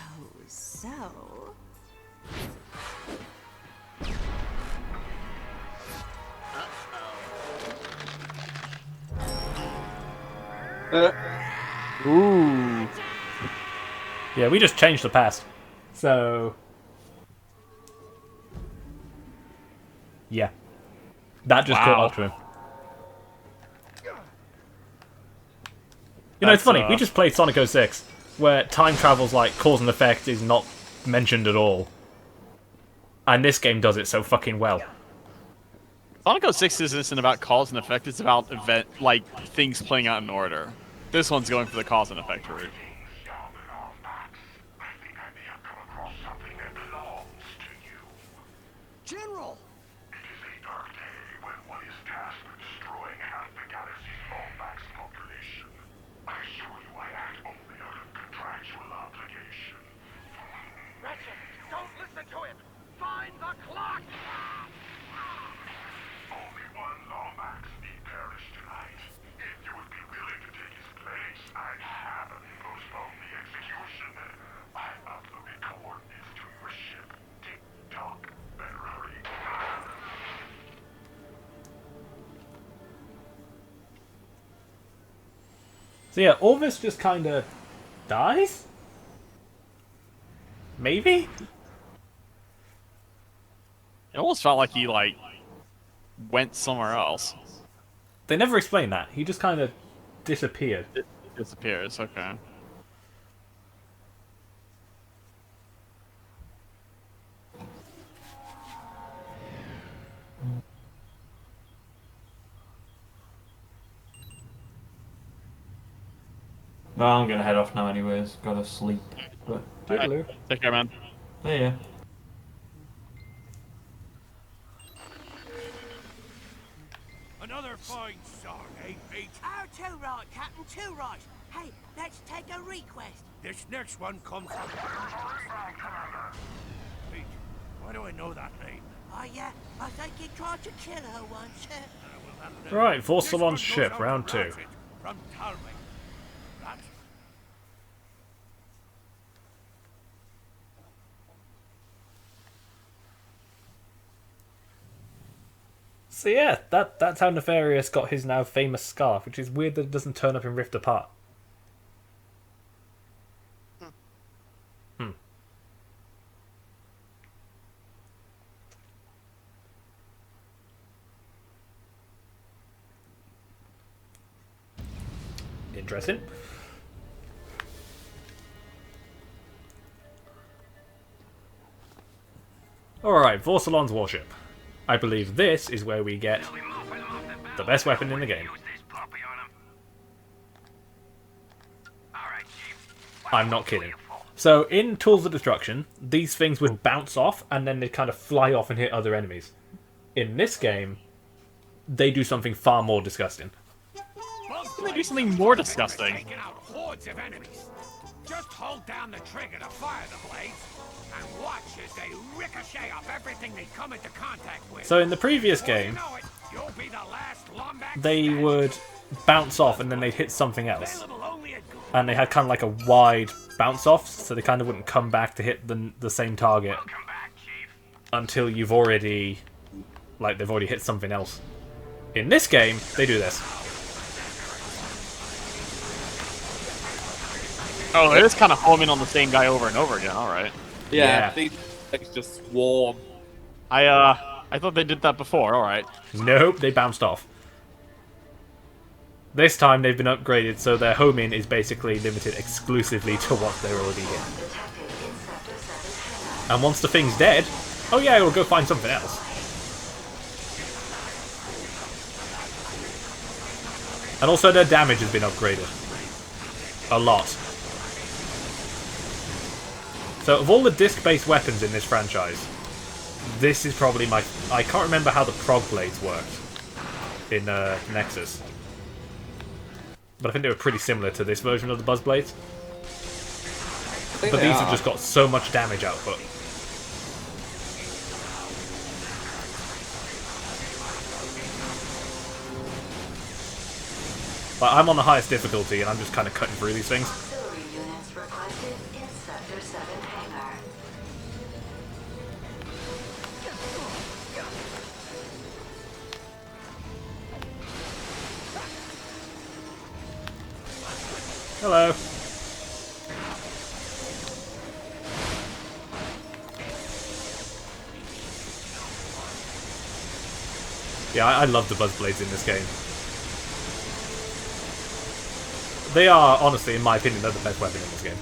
Ooh. Yeah, we just changed the past. So... yeah. That just caught up to him. You know, it's funny, we just played Sonic 06, where time travel's like cause and effect is not mentioned at all. And this game does it so fucking well. Sonic 06 isn't about cause and effect, it's about things playing out in order. This one's going for the cause and effect route. General! Ratchet, don't listen to him! Find the clock! Only one Lomax need perish tonight. If you would be willing to take his place, I'd happily postpone the execution. I've uploaded coordinates to your ship. Tick-tock. Better hurry. So yeah, Orvis just kinda dies? Maybe? It almost felt like he, went somewhere else. They never explained that. He just kinda disappeared. It disappears, okay. No, I'm gonna head off now anyways. Gotta sleep. But Toodaloo. Take care, man. yeah. Another fine song, eh, Pete? Oh, too right, Captain, too right. Hey, let's take a request. This next one comes from... Pete, why do I know that name? I think he tried to kill her once. Right, This one Vorsalon's goes ship, out round to 2. Ratchet From Talming. Ratchet. So yeah, that's how Nefarious got his now famous scarf, which is weird that it doesn't turn up in Rift Apart. Interesting. Alright, Vorsalon's warship. I believe this is where we get the best weapon in the game. I'm not kidding. So, in Tools of Destruction, these things would bounce off and then they'd kind of fly off and hit other enemies. In this game, they do something far more disgusting. They do something more disgusting. Taking out hordes of enemies. Just hold down the trigger to fire the blades, and watch as they ricochet off everything they come into contact with. So in the previous game, You'll be the last Lombax they standing. would bounce off and then they'd hit something else. And they had kind of like a wide bounce off, so they kind of wouldn't come back to hit the same target until you've already, like, they've already hit something else. In this game, they do this. Oh, they're just kind of homing on the same guy over and over again. All right. Yeah, these things just swarm. I thought they did that before. All right. Nope, they bounced off. This time they've been upgraded, so their homing is basically limited exclusively to what they're already hit. And once the thing's dead, oh yeah, we'll go find something else. And also their damage has been upgraded. A lot. So of all the disc-based weapons in this franchise, this is probably my... I can't remember how the prog blades worked in Nexus. But I think they were pretty similar to this version of the Buzz Blades. But these have just got so much damage output. But I'm on the highest difficulty and I'm just kind of cutting through these things. Auxiliary units requested in Sector 7 hangar. Hello. Yeah, I love the Buzz Blades in this game. They are, honestly, in my opinion, they're the best weapon in this game.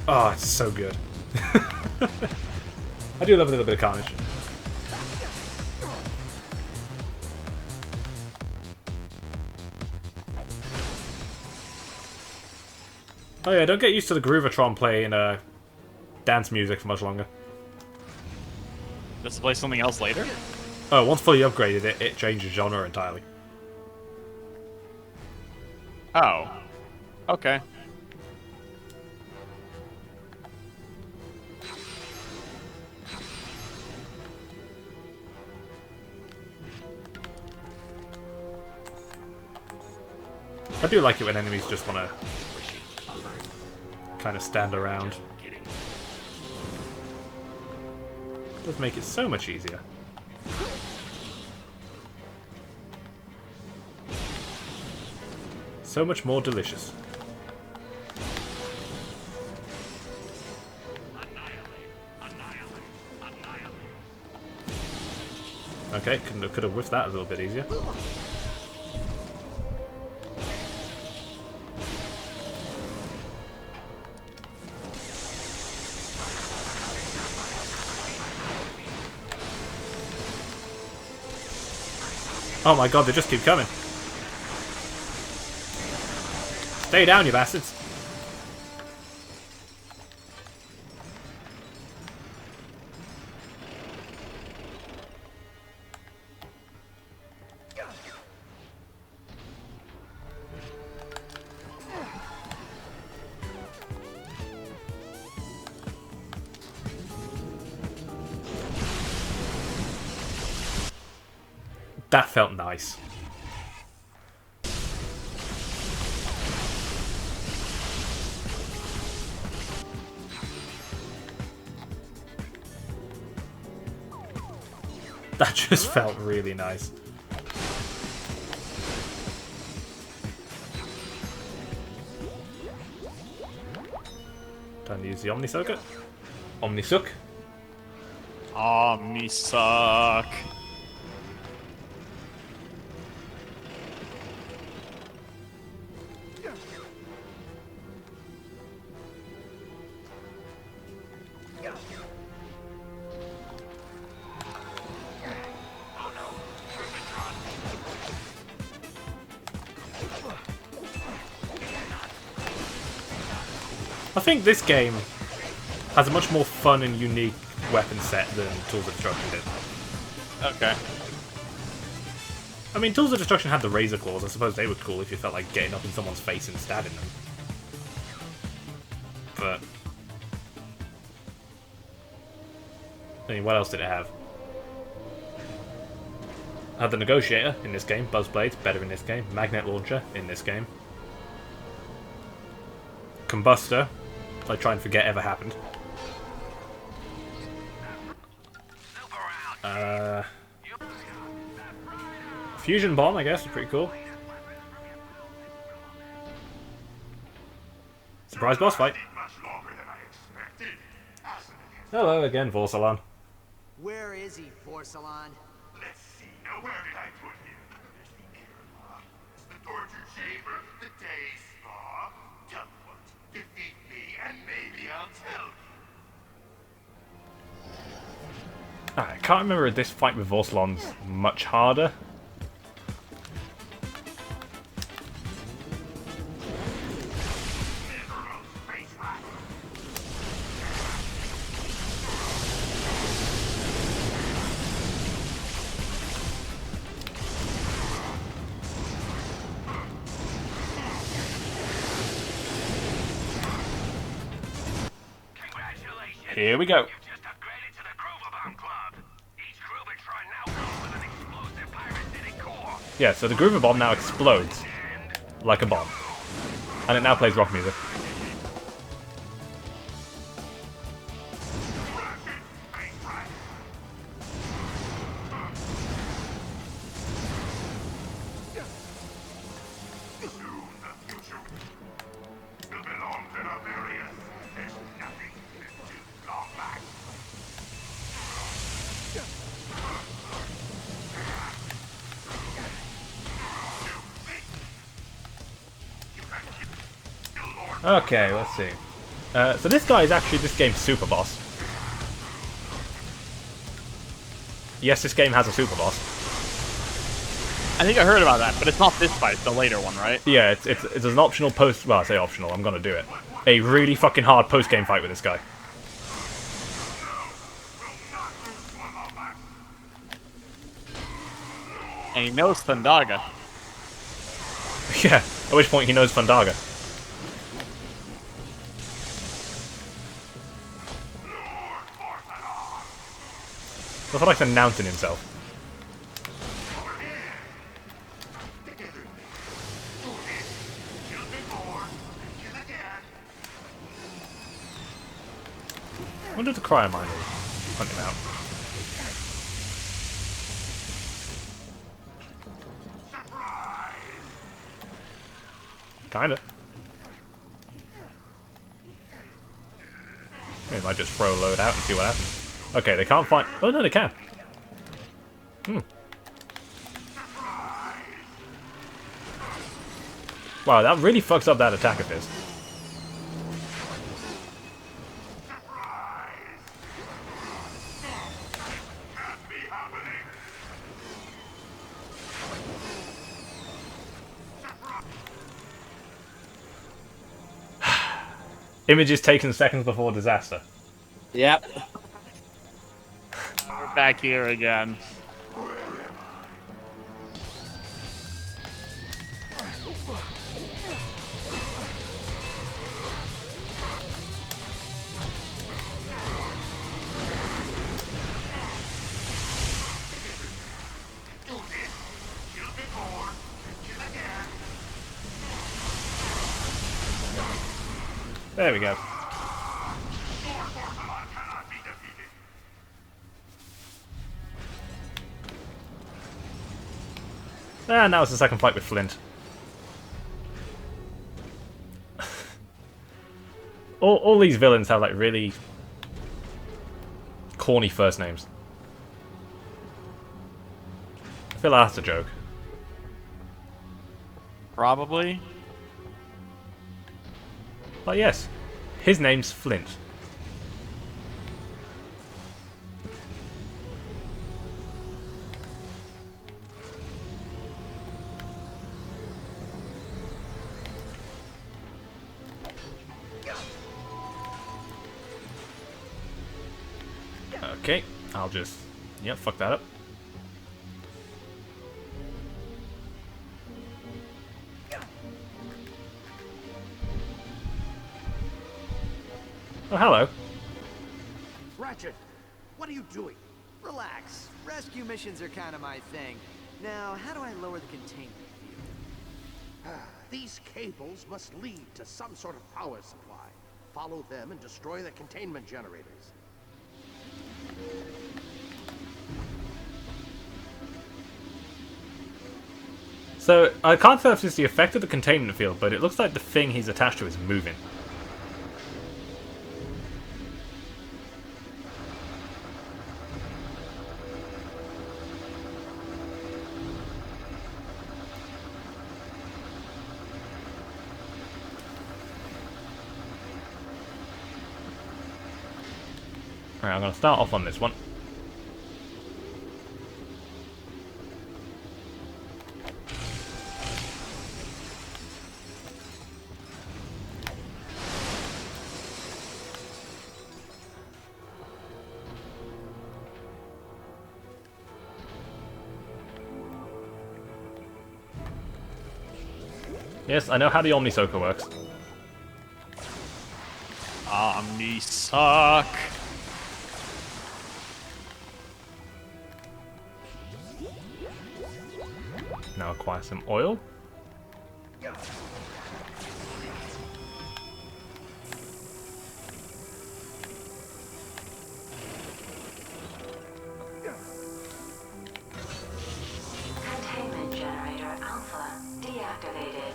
Oh, it's so good. I do love a little bit of carnage. Oh yeah, don't get used to the Groovatron playing dance music for much longer. Does it play something else later? Oh, once fully upgraded, it changes genre entirely. Oh. Okay. I do like it when enemies just want to kind of stand around. It does make it so much easier. So much more delicious. Okay, could have whiffed that a little bit easier. Oh my god, they just keep coming. Stay down, you bastards. That felt nice. That just felt really nice. Time to use the Omni-Circuit. Omni-Suck. Omni-Suck. I think this game has a much more fun and unique weapon set than Tools of Destruction did. Okay. I mean, Tools of Destruction had the Razor Claws. I suppose they were cool if you felt like getting up in someone's face and stabbing them. But I mean, what else did it have? I had the Negotiator in this game. Buzzblades, better in this game. Magnet Launcher in this game. Combustor, I try and forget ever happened. Fusion Bomb, I guess, is pretty cool. Surprise boss fight. Hello again, Vorsalon. Where is he, Porcelain? Let's see. Now, where did I put him? There's the airlock. The torture chamber. The day spa. Teleport. Defeat me, and maybe I'll tell you. I can't remember if this fight with Vorsalon's much harder. Here we go. Yeah, so the Groover Bomb now explodes like a bomb. And it now plays rock music. Okay, let's see. So this guy is actually this game's super boss. Yes, this game has a super boss. I think I heard about that, but it's not this fight, the later one, right? Yeah, it's an optional post. Well, I say optional. I'm gonna do it. A really fucking hard post-game fight with this guy. And he knows Thundaga. Yeah. At which point he knows Thundaga. I feel like announcing himself. I wonder if the cryo mine will hunt him out. Kinda. Maybe I might just throw a load out and see what happens. Okay, they can't find... Oh no, they can. Hmm. Wow, that really fucks up that attack of his. Images taken seconds before disaster. Yep. We're back here again. There we go. And now it's the second fight with Flint. all these villains have like really corny first names. I feel like that's a joke. Probably. But yes, his name's Flint. Okay, I'll just... Yep, fuck that up. Oh, hello. Ratchet, what are you doing? Relax. Rescue missions are kind of my thing. Now, how do I lower the containment field? These cables must lead to some sort of power supply. Follow them and destroy the containment generators. So, I can't tell if this is the effect of the containment field, but it looks like the thing he's attached to is moving. Alright, I'm going to start off on this one. Yes, I know how the Omnisoka works. Omnisock. Now acquire some oil. Containment generator alpha deactivated.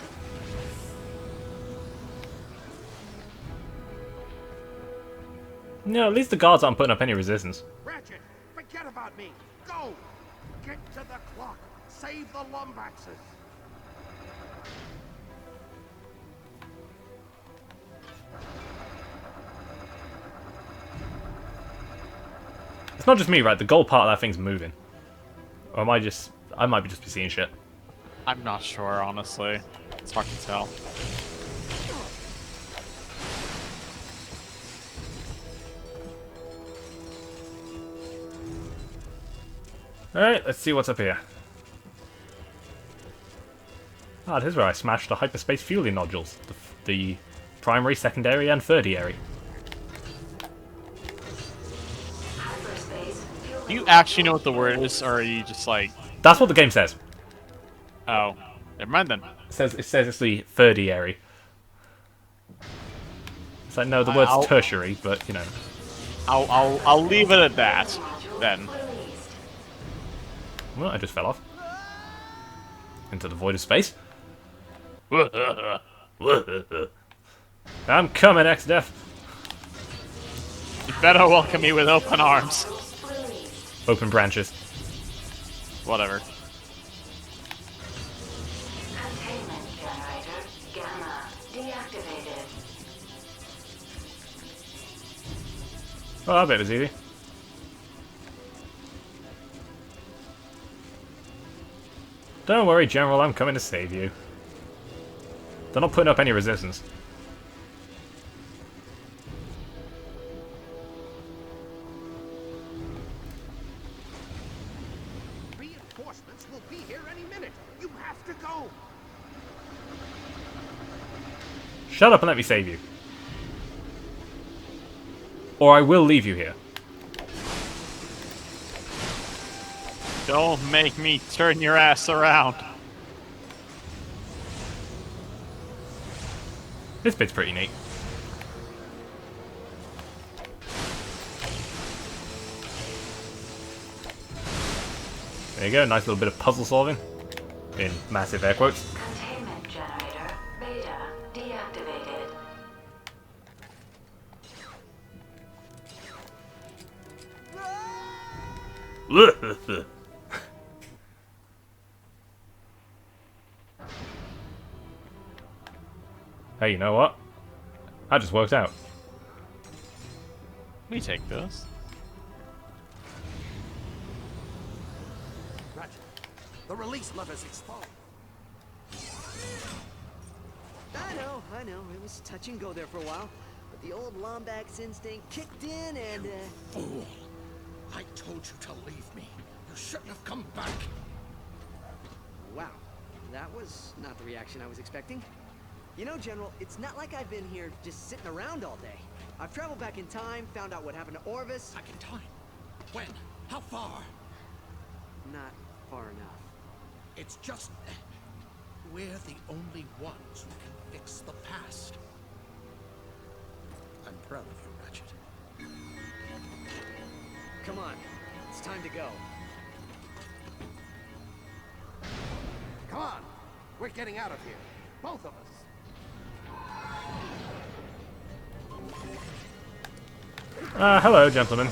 No, at least the guards aren't putting up any resistance. Ratchet, forget about me. Go! Get to the clock. Save the Lombaxes. It's not just me, right? The gold part of that thing's moving. Or am I just... I might be just be seeing shit. I'm not sure, honestly. It's hard to tell. Alright, let's see what's up here. Ah, this is where I smashed the hyperspace fueling nodules. The primary, secondary, and tertiary. Do you actually know what the word is, or are you just like... That's what the game says. Oh, never mind then. It says it's the tertiary. It's like, no, the word's tertiary, but, you know. I'll leave it at that, then. Well, I just fell off. Into the void of space. I'm coming, X-Def. You better welcome me with open arms. Open branches. Whatever. Containment generator gamma deactivated. Oh, that bit was easy. Don't worry, General, I'm coming to save you. They're not putting up any resistance. Reinforcements will be here any minute. You have to go. Shut up and let me save you. Or I will leave you here. Don't make me turn your ass around. This bit's pretty neat. There you go, nice little bit of puzzle solving. In massive air quotes. Containment generator beta deactivated. Hey, you know what? That just worked out. We take this. Ratchet, the release lever's exposed. I know. It was touch and go there for a while. But the old Lombax instinct kicked in and, Fool! I told you to leave me. You shouldn't have come back. Wow. That was not the reaction I was expecting. You know, General, it's not like I've been here just sitting around all day. I've traveled back in time, found out what happened to Orvis. Back in time? When? How far? Not far enough. It's just... we're the only ones who can fix the past. I'm proud of you, Ratchet. Come on. It's time to go. Come on! We're getting out of here. Both of us. Hello, gentlemen.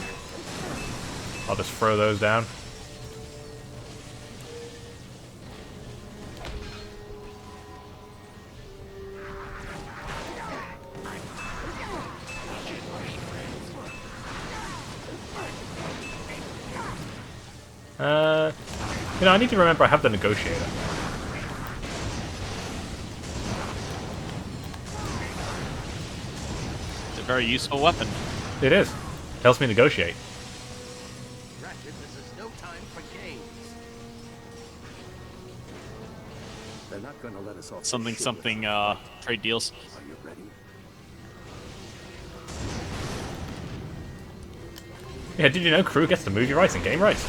I'll just throw those down. You know, I need to remember I have the negotiator. It's a very useful weapon. It is. Helps me negotiate. Ratchet, this is no time for games. They're not going to let us off. Something, trade deals. Are you ready? Yeah, did you know Crew gets the movie rights and game rights?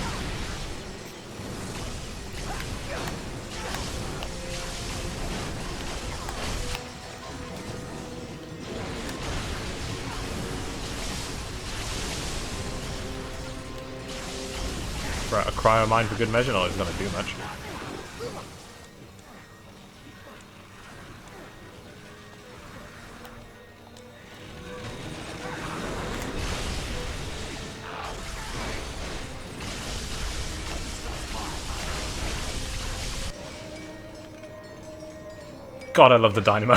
Right, a cryo mine for good measure, not it's gonna do much. God, I love the dynamo.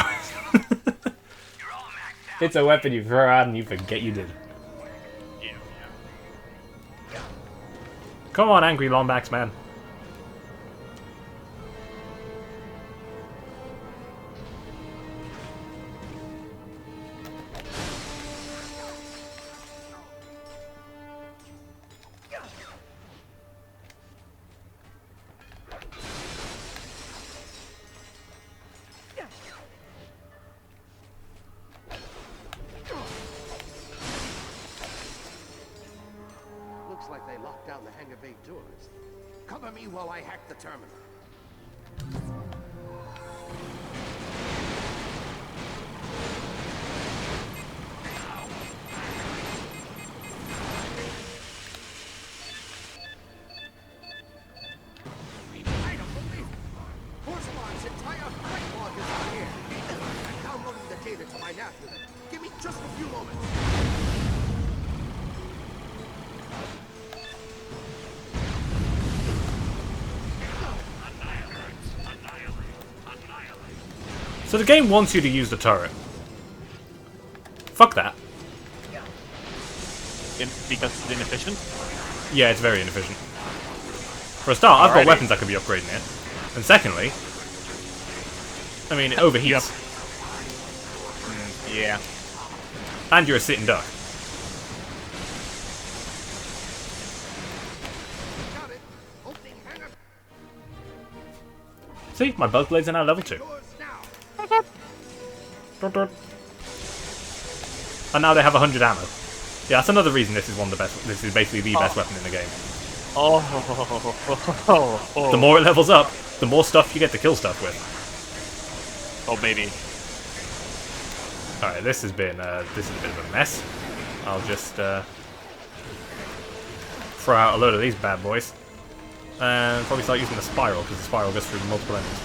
It's a weapon you throw out and you forget you did. Come on, angry Lombax man. Looks like they locked down the hangar bay doors. Cover me while I hack the terminal. I don't believe it. Porcelain's entire freight log is on here. I'm downloading the data to my nav unit. Give me just a few moments. So the game wants you to use the turret. Fuck that. Because it's inefficient? Yeah, it's very inefficient. For a start, I've got Alrighty. weapons that could be upgrading it. And secondly, I mean, it overheats. Yeah. And you're a sitting duck. See, my buzz blades are now level 2. And now they have 100 ammo. Yeah, that's another reason this is one of the best. This is basically the best weapon in the game. The more it levels up, the more stuff you get to kill stuff with. Oh baby. All right, this is a bit of a mess. I'll just throw out a load of these bad boys, and probably start using the spiral because the spiral goes through multiple enemies.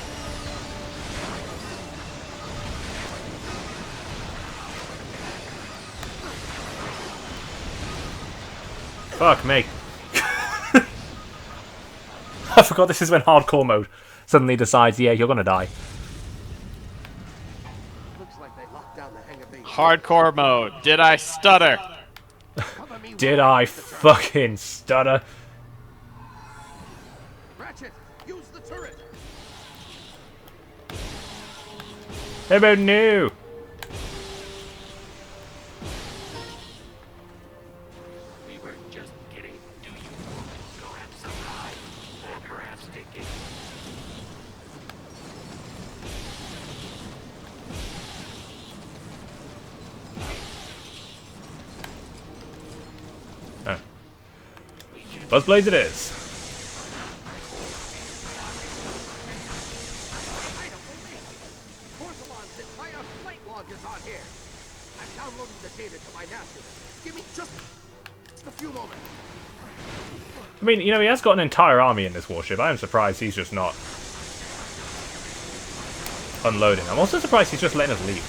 Fuck me. I forgot this is when hardcore mode suddenly decides, yeah, you're gonna die. Hardcore mode. Did I stutter? Did I fucking stutter? Ratchet, use the turret. How about new? We were just kidding. Do you perhaps alive or perhaps thinking? Oh. Buzzblades it is. Porcelain's entire flight log is on here. I'm downloading the data to my napkin. Give me just a few moments. I mean, you know, he has got an entire army in this warship. I am surprised he's just not unloading. I'm also surprised he's just letting us leave.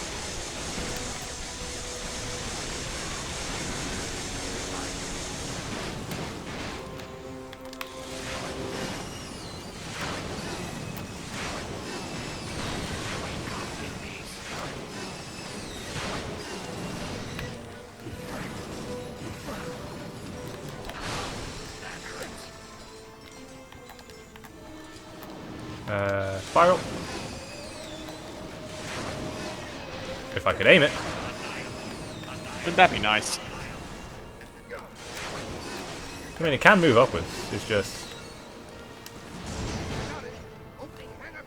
Spiral. If I could aim it. Wouldn't that be nice? I mean, it can move upwards. It's just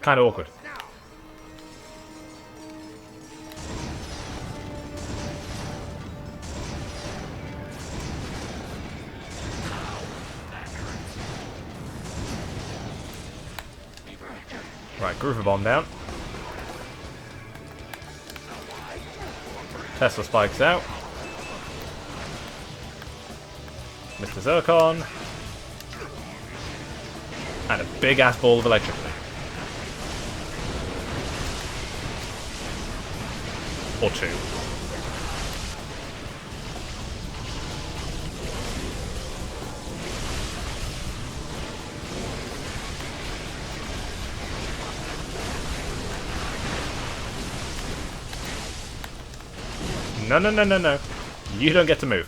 kind of awkward. Right, Groover Bomb down. Tesla spikes out. Mr. Zircon. And a big ass ball of electricity. Or two. No, no, no, no, no. You don't get to move.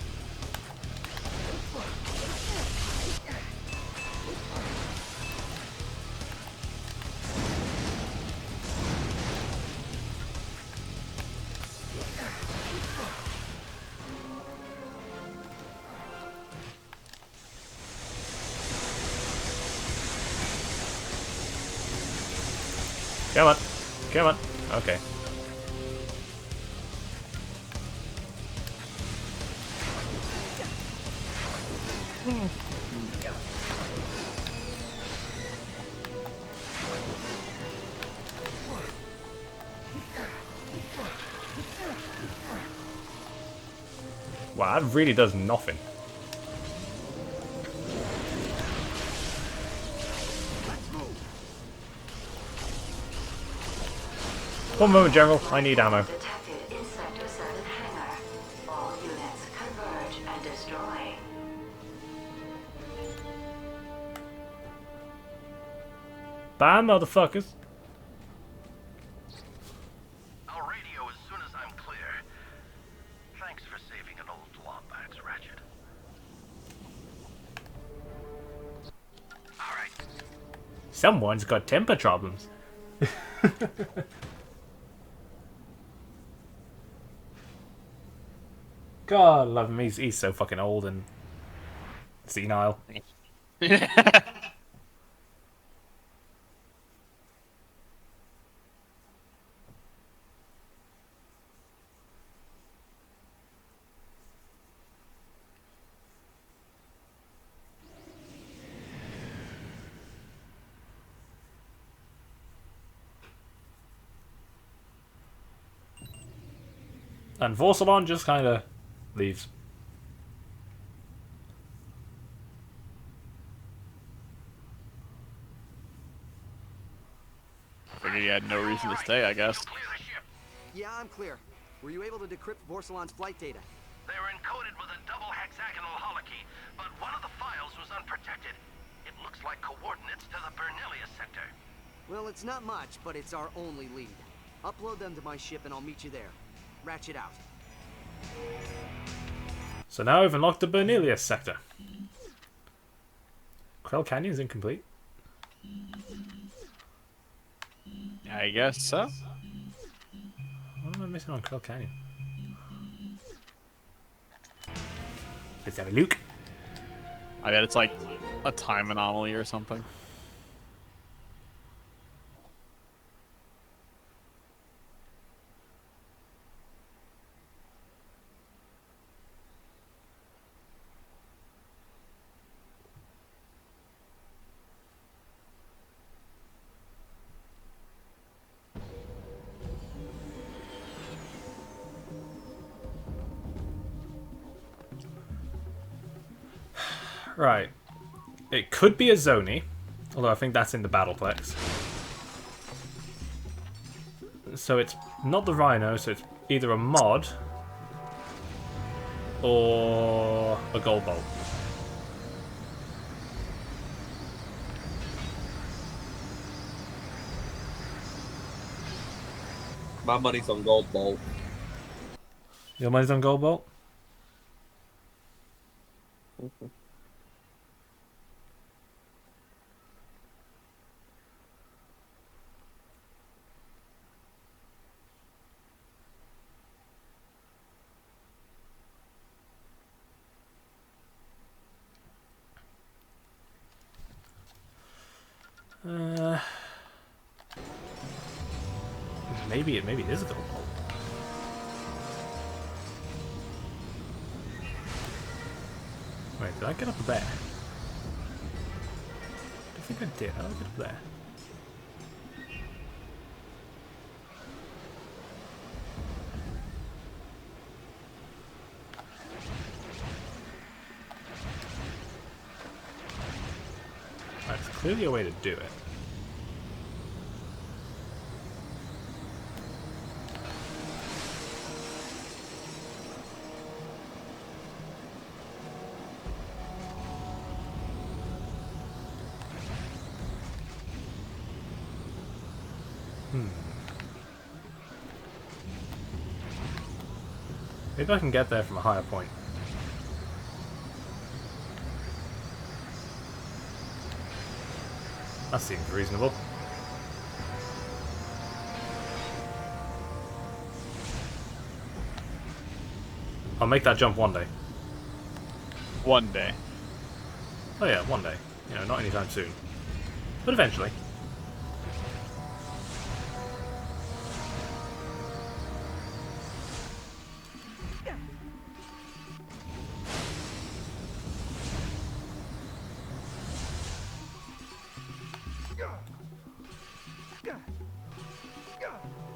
Come on. Come on. Okay. Wow, that really does nothing. One moment, General. I need ammo. Detected insect ascendant hangar. All units converge and destroy. Bam, motherfuckers. someone's got temper problems. God, love him. He's so fucking old and senile. And Vorsalon just kind of leaves. Figured he had no reason to stay, I guess. Yeah, I'm clear. Were you able to decrypt Vorsalon's flight data? They were encoded with a double hexagonal holokey, but one of the files was unprotected. It looks like coordinates to the Bernelia sector. Well, it's not much, but it's our only lead. Upload them to my ship and I'll meet you there. Ratchet out. So now we've unlocked the Bernelia sector. Krell Canyon's incomplete. I guess so. What am I missing on Krell Canyon? Let's have a look. I bet it's like a time anomaly or something. Right. It could be a Zoni, although I think that's in the Battleplex. So it's not the Rhino, so it's either a mod or a Gold Bolt. My money's on Gold Bolt. Your money's on Gold Bolt? Maybe it is a Gold Bolt. Wait, did I get up there? I think I did. How did I get up there? That's clearly a way to do it. Maybe I can get there from a higher point. That seems reasonable. I'll make that jump one day. One day. Oh yeah, one day. You know, not anytime soon. But eventually.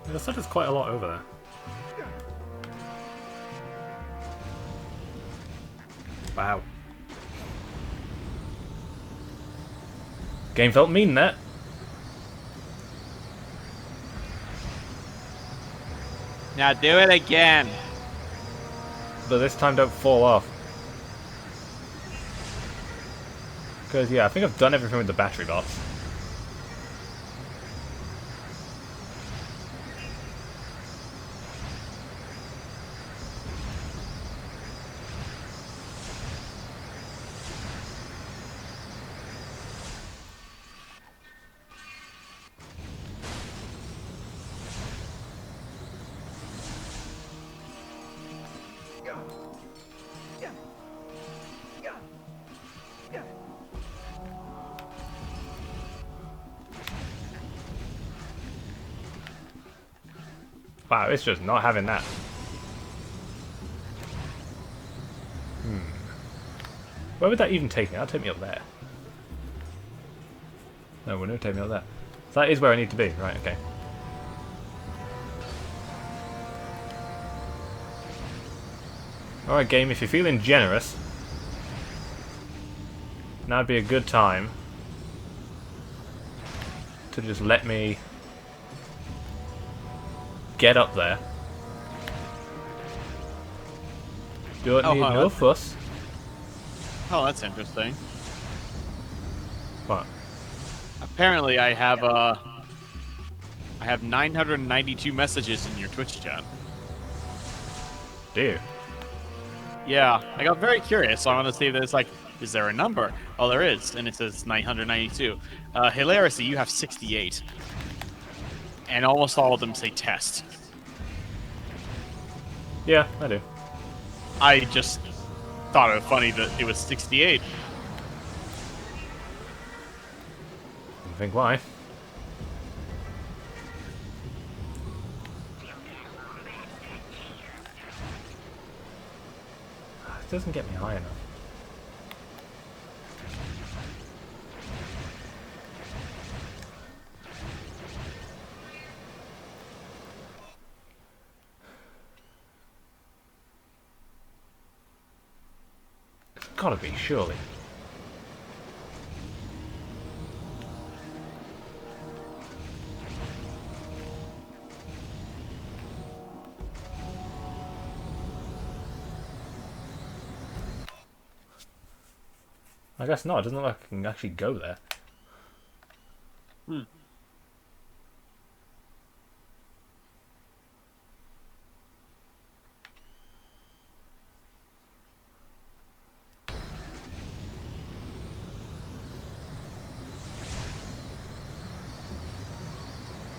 Looks like there's quite a lot over there. Wow. Game felt mean, that. Now do it again. But this time don't fall off. Because, yeah, I think I've done everything with the battery box. Wow, it's just not having that. Where would that even take me? That'll take me up there. No, it wouldn't take me up there. So that is where I need to be. Right, okay. Alright, game, if you're feeling generous, now'd be a good time to just let me get up there. Don't need no fuss. Oh, that's interesting. What? Apparently, I have 992 messages in your Twitch chat. Do you? Yeah, I got very curious, so I want to see if there's like, is there a number? Oh, there is, and it says 992. Hilariously, you have 68. And almost all of them say test. Yeah, I do. I just thought it was funny that it was 68. I think why. It doesn't get me high enough. It's gotta be, surely. I guess not. It doesn't look like I can actually go there.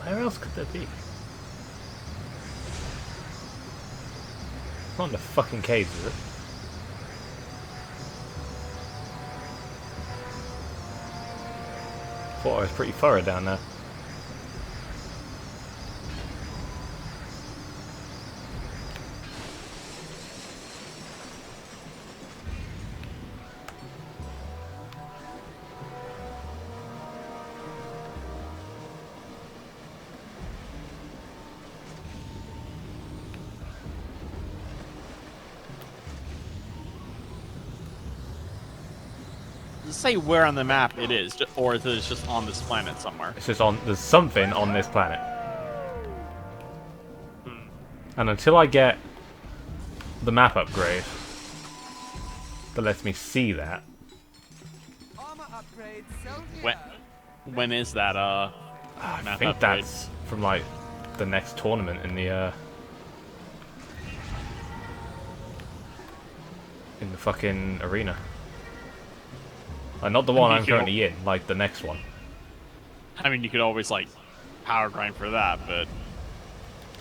Where else could there be? It's not in the fucking caves, is it? Thought I was pretty thorough down there. Does it say where on the map it is, or is it just on this planet somewhere? It's just on. There's something on this planet. And until I get the map upgrade that lets me see that. When is that I map think upgrade? that's from like the next tournament in the fucking arena. Like, not the one I'm currently in, like the next one. I mean, you could always like power grind for that,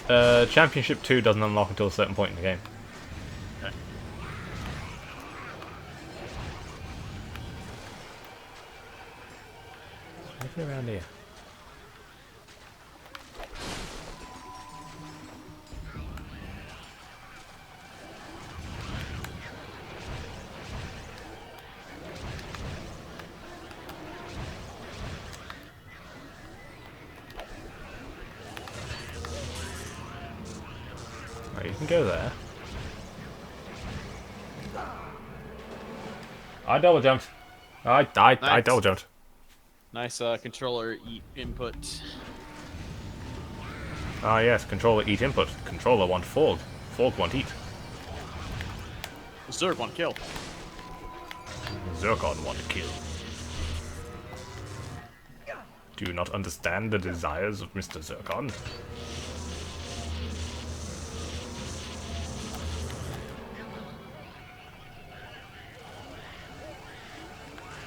but Championship 2 doesn't unlock until a certain point in the game. okay. Anything around here? Right, you can go there. I double jumped. I double jumped. Nice controller eat input. Ah yes, controller eat input. Controller want Forg. Forg want eat. Zerg want kill. Zircon want kill. Do you not understand the desires of Mr. Zircon?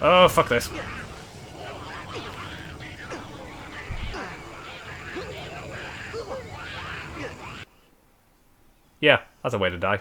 Oh, fuck this. Yeah, that's a way to die.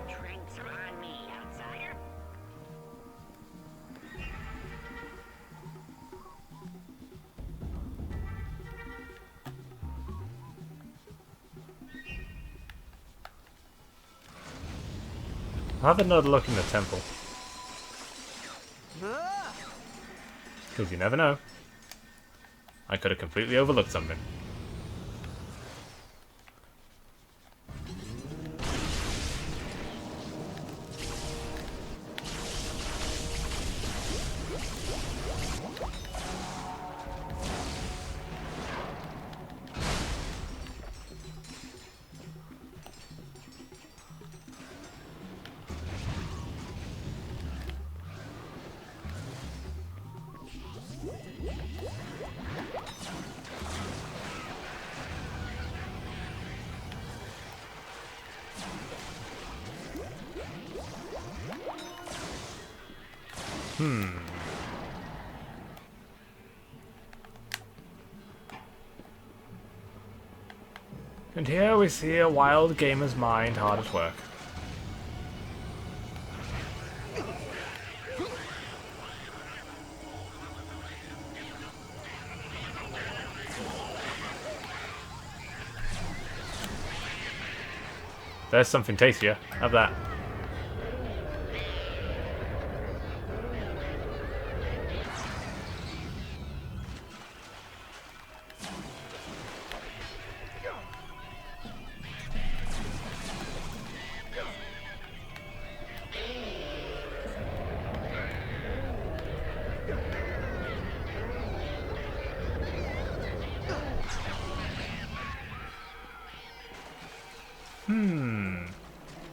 Drinks on me, outsider. I'll have another look in the temple. Because you never know. I could have completely overlooked something. And here we see a wild gamer's mind hard at work. There's something tastier. Have that.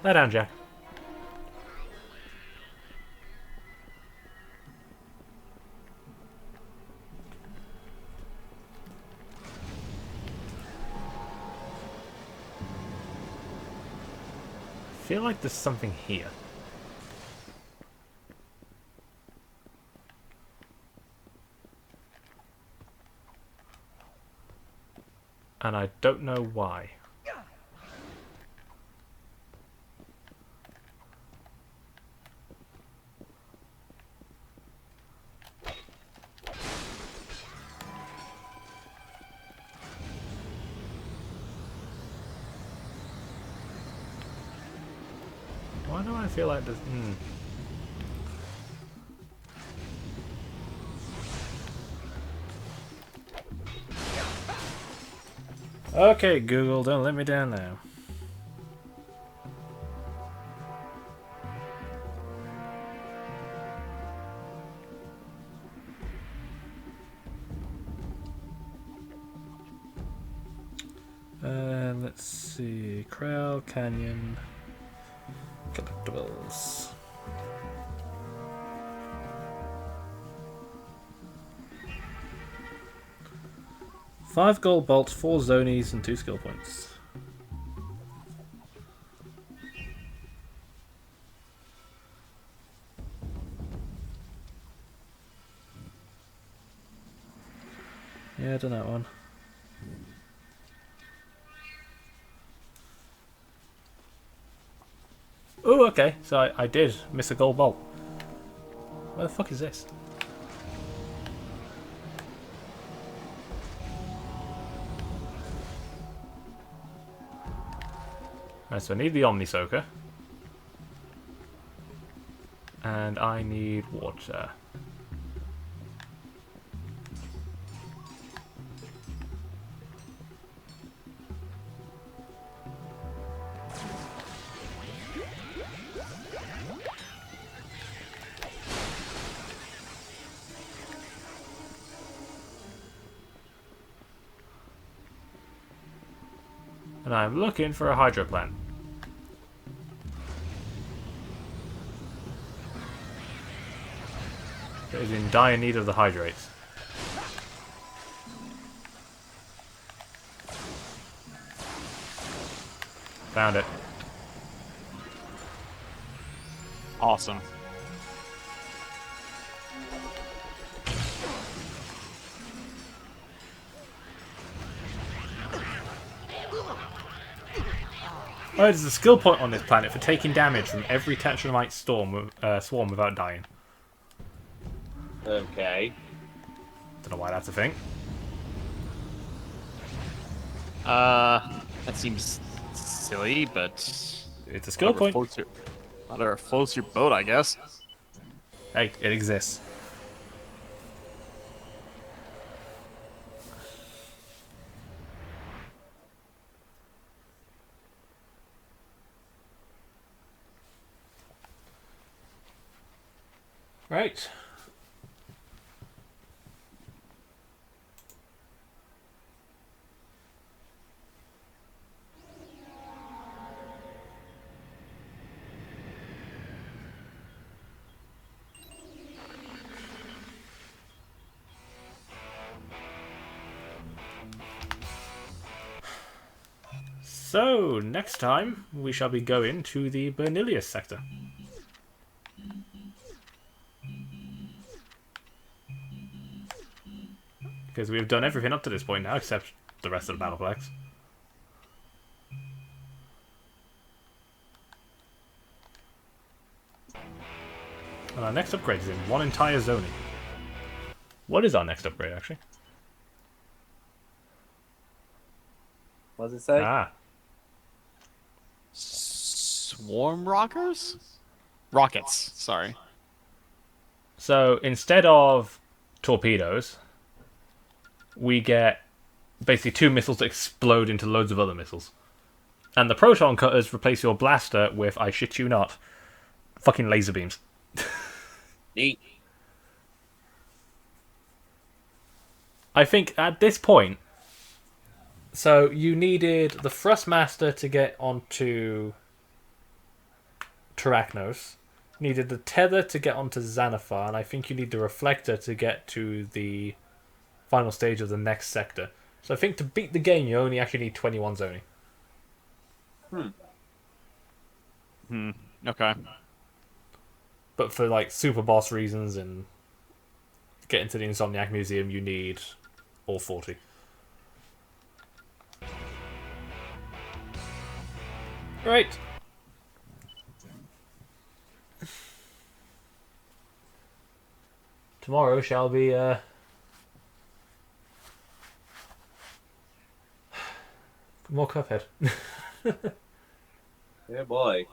Lie down, Jack. I feel like there's something here. And I don't know why. Why do I feel like this? Okay, Google, don't let me down now. Let's see. Corral Canyon. Collectibles. Five gold bolts, 4 zonies, and 2 skill points. Yeah, done that one. Oh, okay. So I did miss a gold bolt. Where the fuck is this? Right, so I need the Omni Soaker. And I need water. And I'm looking for a hydro plant. That is in dire need of the hydrates. Found it. Awesome. Oh, there's a skill point on this planet for taking damage from every Tetramite swarm without dying. Okay. Don't know why that's a thing. That seems silly, but it's a skill point. Whatever floats your boat, I guess. Hey, it exists. Right. So, next time we shall be going to the Bernilius sector. Because we've done everything up to this point now, except the rest of the Battleplex. And our next upgrade is in one entire zoning. What is our next upgrade, actually? What does it say? Ah. Swarm rockers? Rockets, sorry. So, instead of torpedoes, we get basically 2 missiles that explode into loads of other missiles. And the proton cutters replace your blaster with, I shit you not, fucking laser beams. Neat. I think at this point, so you needed the Thrustmaster to get onto Terrachnos, needed the Tether to get onto Xanathar, and I think you need the Reflector to get to the final stage of the next sector. So I think to beat the game, you only actually need 21 zoning. Okay. But for like super boss reasons and getting to the Insomniac Museum, you need all 40. Right. Tomorrow shall be more Cuphead. Yeah, boy.